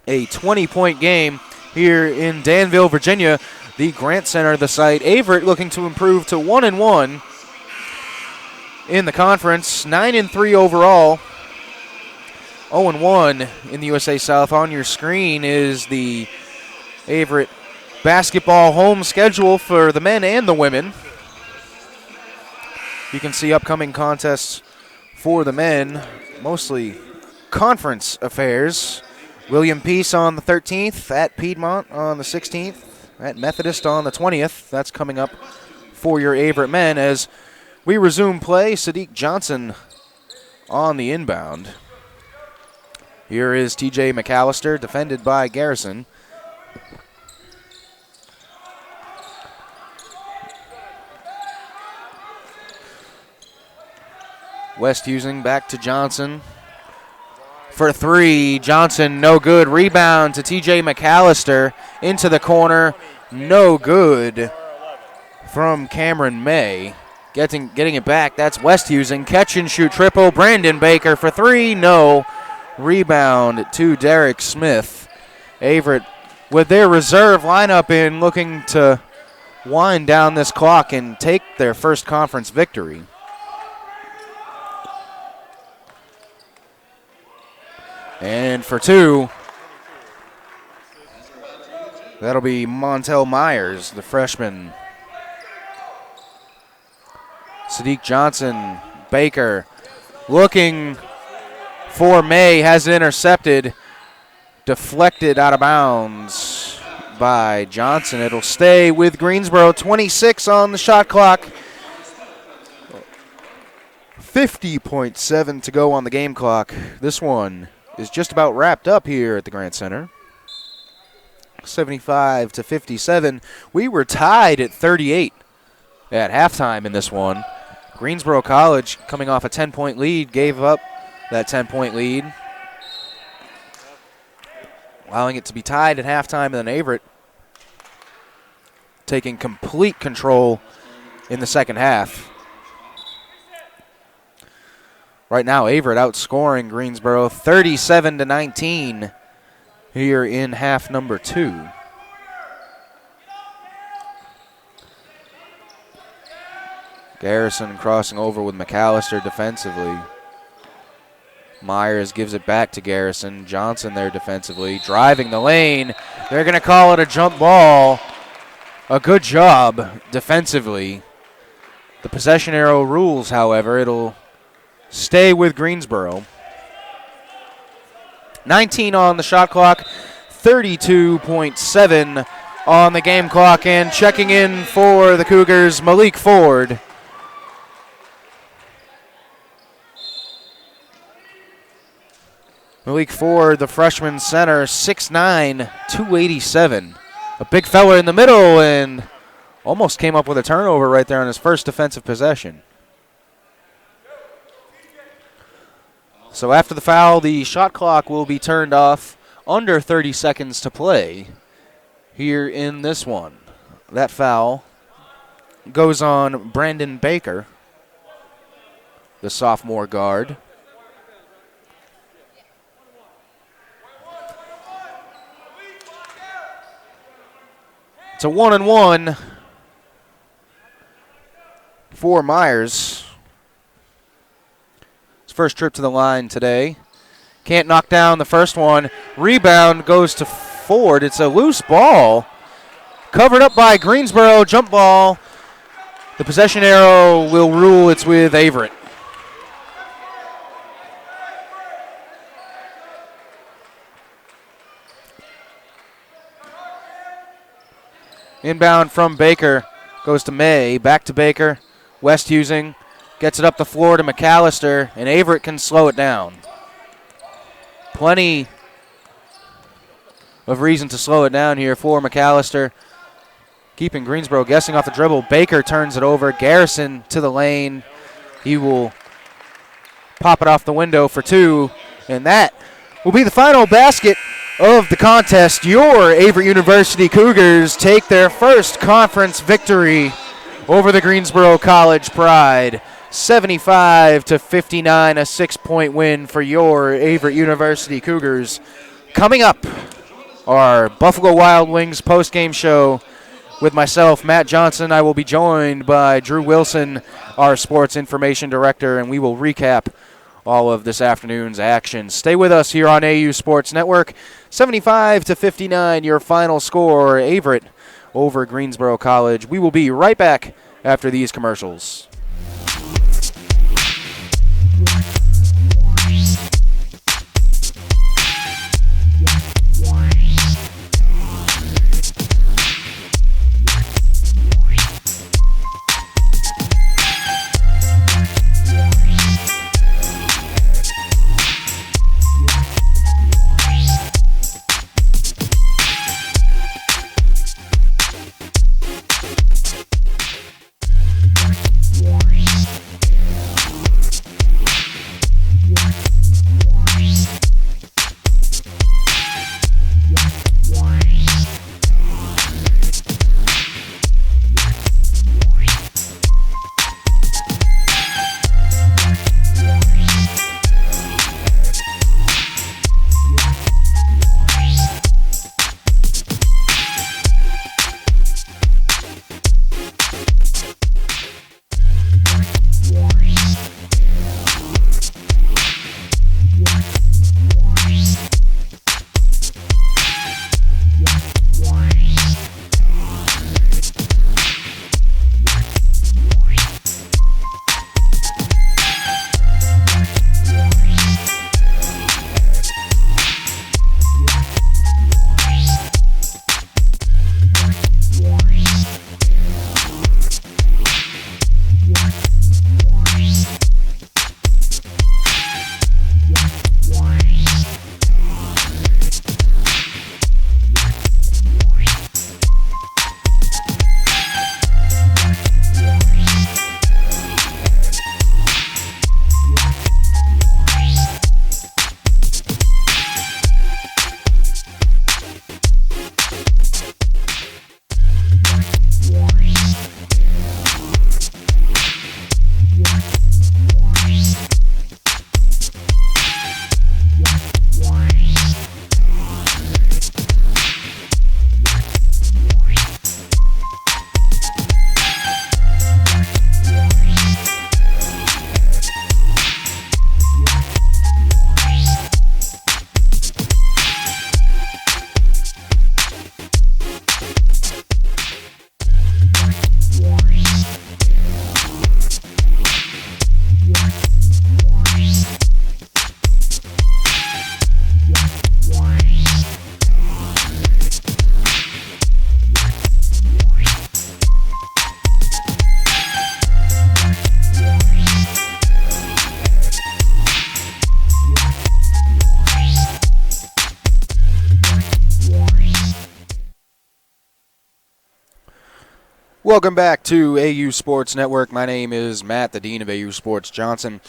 A 20-point game here in Danville, Virginia. The Grant Center, the site. Averett looking to improve to 1-1 in the conference. 9-3 overall. 0-1 in the USA South. On your screen is the Averett basketball home schedule for the men and the women. You can see upcoming contests for the men, mostly conference affairs. William Peace on the 13th, at Piedmont on the 16th, at Methodist on the 20th. That's coming up for your Averett men as we resume play. Sadiq Johnson on the inbound. Here is TJ McAllister, defended by Garrison. West using back to Johnson for three. Johnson no good. Rebound to TJ McAllister into the corner. No good from Cameron May. Getting it back. That's West using. Catch and shoot triple. Brandon Baker for three. No. Rebound to Derek Smith. Averett with their reserve lineup in, looking to wind down this clock and take their first conference victory. And for two, that'll be Montel Myers, the freshman. Sadiq Johnson, Baker, looking for May, has it intercepted, deflected out of bounds by Johnson. It'll stay with Greensboro. 26 on the shot clock. 50.7 to go on the game clock. This one is just about wrapped up here at the Grant Center. 75-57. We were tied at 38 at halftime in this one. Greensboro College, coming off a 10-point lead, gave up that 10-point lead. allowing it to be tied at halftime, and then Averett taking complete control in the second half. Right now, Averett outscoring Greensboro 37-19 here in half number 2. Garrison crossing over with McAllister defensively. Myers gives it back to Garrison. Johnson there defensively, driving the lane. They're going to call it a jump ball. A good job defensively. The possession arrow rules, however, it'll stay with Greensboro. 19 on the shot clock, 32.7 on the game clock, and checking in for the Cougars, Malik Ford. Malik Ford, the freshman center, 6'9", 287. A big fella in the middle, and almost came up with a turnover right there on his first defensive possession. So after the foul, the shot clock will be turned off. Under 30 seconds to play here in this one. That foul goes on Brandon Baker, the sophomore guard. It's a 1-and-1 for Myers. His first trip to the line today. Can't knock down the first one. Rebound goes to Ford. It's a loose ball. Covered up by Greensboro. Jump ball. The possession arrow will rule it's with Averett. Inbound from Baker. Goes to May. Back to Baker. Westhusing. Gets it up the floor to McAllister. And Averett can slow it down. Plenty of reason to slow it down here for McAllister. Keeping Greensboro guessing off the dribble. Baker turns it over. Garrison to the lane. He will pop it off the window for 2. And that will be the final basket of the contest. Your Averett University Cougars take their first conference victory over the Greensboro College Pride. 75-59, a 6-point win for your Averett University Cougars. Coming up, our Buffalo Wild Wings postgame show with myself, Matt Johnson. I will be joined by Drew Wilson, our sports information director, and we will recap all of this afternoon's action. Stay with us here on AU Sports Network. 75-59, your final score, Averett over Greensboro College. We will be right back after these commercials. Welcome back to AU Sports Network. My name is Matt, the Dean of AU Sports Johnson,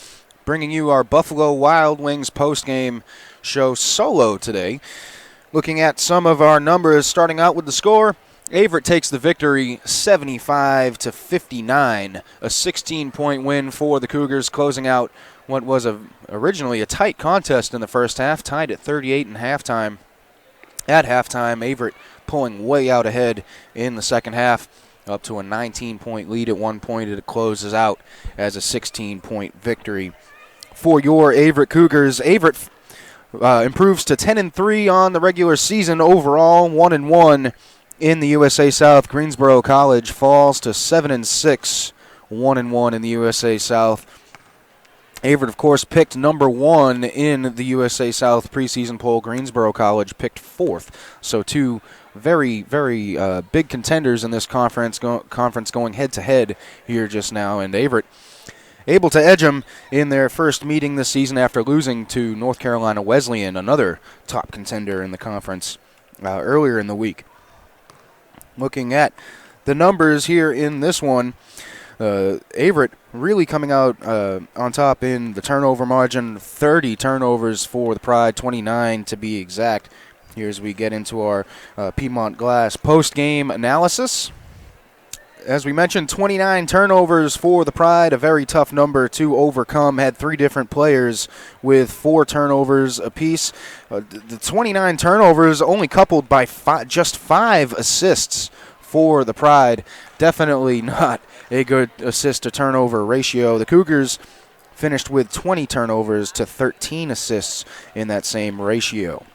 bringing you our Buffalo Wild Wings postgame show solo today. Looking at some of our numbers, starting out with the score, Averett takes the victory 75-59, a 16-point win for the Cougars, closing out what was originally a tight contest in the first half, tied at 38 in halftime. At halftime, Averett pulling way out ahead in the second half, up to a 19-point lead at one point. It closes out as a 16-point victory for your Averett Cougars. Averett improves to 10-3 on the regular season overall, 1-1 in the USA South. Greensboro College falls to 7-6, 1-1 in the USA South. Averett, of course, picked number 1 in the USA South preseason poll. Greensboro College picked 4th. So two very, very big contenders in this conference going head-to-head here just now. And Averett able to edge them in their first meeting this season after losing to North Carolina Wesleyan, another top contender in the conference, earlier in the week. Looking at the numbers here in this one, Averett really coming out on top in the turnover margin. 30 turnovers for the Pride, 29 to be exact. Here as we get into our Piedmont Glass post-game analysis. As we mentioned, 29 turnovers for the Pride, a very tough number to overcome. Had 3 different players with 4 turnovers apiece. The 29 turnovers only coupled by just 5 assists for the Pride. Definitely not a good assist-to-turnover ratio. The Cougars finished with 20 turnovers to 13 assists in that same ratio.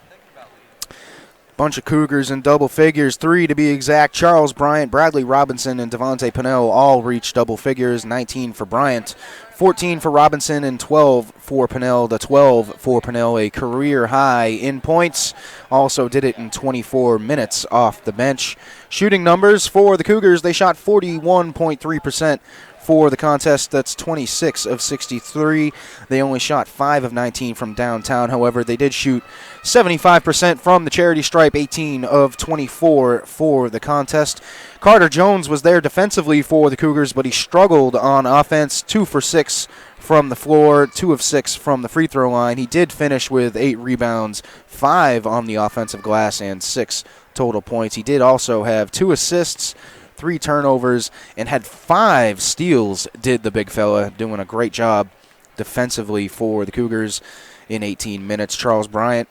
Bunch of Cougars in double figures, 3 to be exact. Charles Bryant, Bradley Robinson, and Devontae Pinnell all reached double figures. 19 for Bryant, 14 for Robinson, and 12 for Pinnell. The 12 for Pinnell, a career high in points. Also did it in 24 minutes off the bench. Shooting numbers for the Cougars, they shot 41.3% for the contest. That's 26 of 63. They only shot 5 of 19 from downtown. However, they did shoot 75% from the charity stripe, 18 of 24 for the contest. Carter Jones was there defensively for the Cougars, but he struggled on offense, 2 for 6 from the floor, 2 of 6 from the free throw line. He did finish with 8 rebounds, 5 on the offensive glass, and 6 total points. He did also have 2 assists, 3 turnovers, and had 5 steals, did the big fella, doing a great job defensively for the Cougars in 18 minutes. Charles Bryant,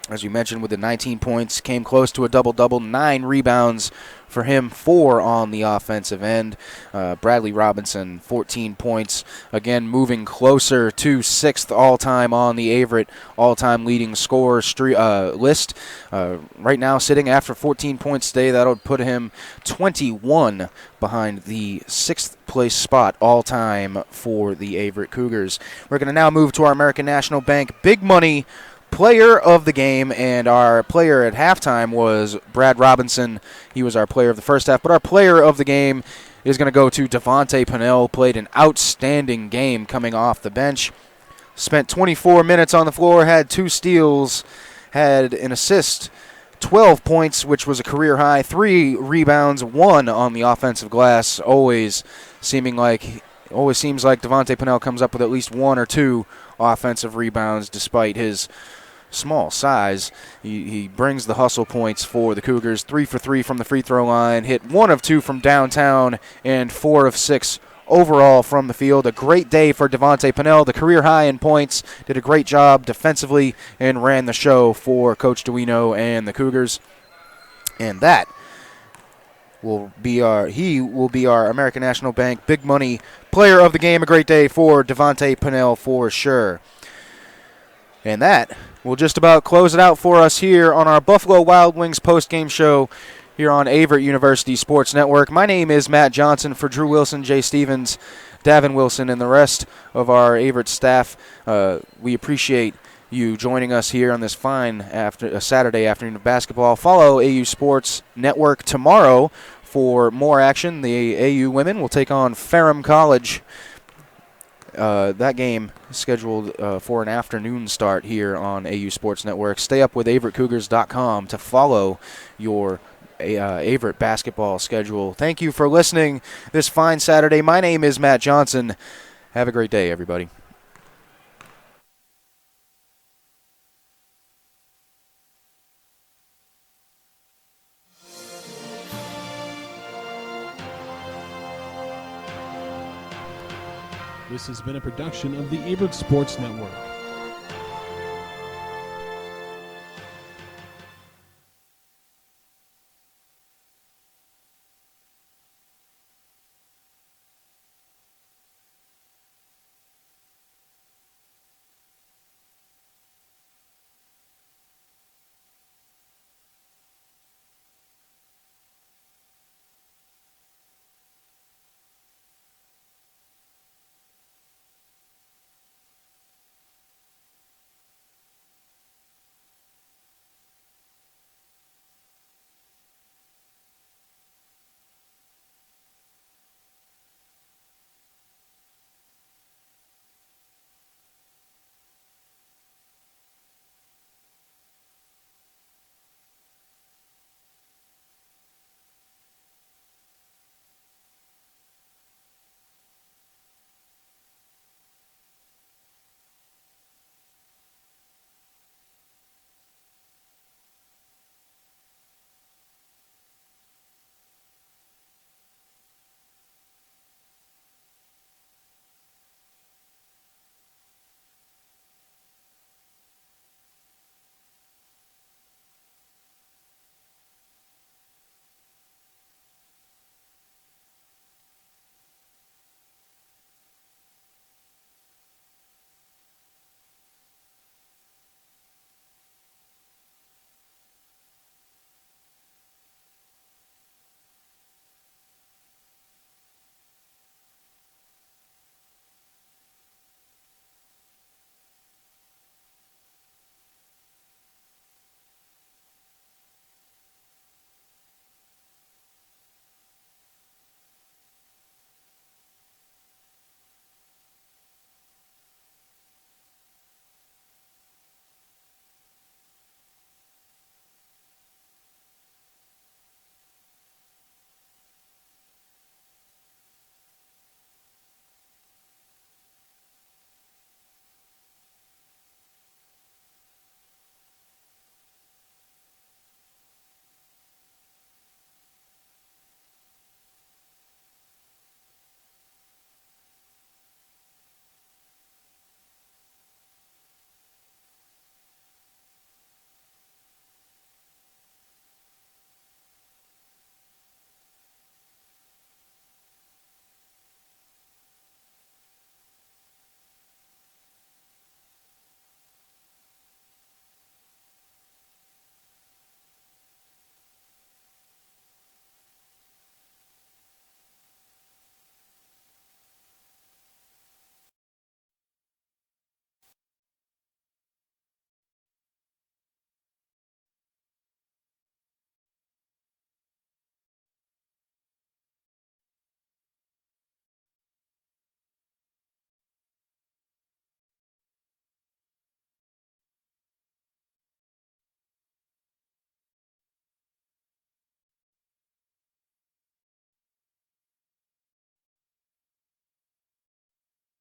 as you mentioned, with the 19 points, came close to a double-double, 9 rebounds for him, 4 on the offensive end. Bradley Robinson, 14 points, again moving closer to 6th all-time on the Averett all-time leading scorer list. Right now, sitting after 14 points today, that'll put him 21 behind the 6th place spot all-time for the Averett Cougars. We're going to now move to our American National Bank Big Money Player of the game, and our player at halftime was Brad Robinson. He was our player of the first half, but our player of the game is going to go to Devontae Pinnell. Played an outstanding game coming off the bench. Spent 24 minutes on the floor, had 2 steals, had an assist, 12 points, which was a career high, 3 rebounds, 1 on the offensive glass. Always seems like Devontae Pinnell comes up with at least 1 or 2 offensive rebounds despite his small size. He brings the hustle points for the Cougars. 3 for 3 from the free throw line, hit 1 of 2 from downtown, and 4 of 6 overall from the field. A great day for Devontae Pinnell, the career high in points. Did a great job defensively and ran the show for Coach Duino and the Cougars. And that will be our American National Bank Big Money Player of the Game. A great day for Devontae Pinnell for sure. And that will just about close it out for us here on our Buffalo Wild Wings post-game show here on Averett University Sports Network. My name is Matt Johnson. For Drew Wilson, Jay Stevens, Davin Wilson, and the rest of our Averett staff, we appreciate you joining us here on this fine Saturday afternoon of basketball. Follow AU Sports Network tomorrow for more action. The AU women will take on Ferrum College. That game is scheduled for an afternoon start here on AU Sports Network. Stay up with AverettCougars.com to follow your Averett basketball schedule. Thank you for listening this fine Saturday. My name is Matt Johnson. Have a great day, everybody. This has been a production of the Averett Sports Network.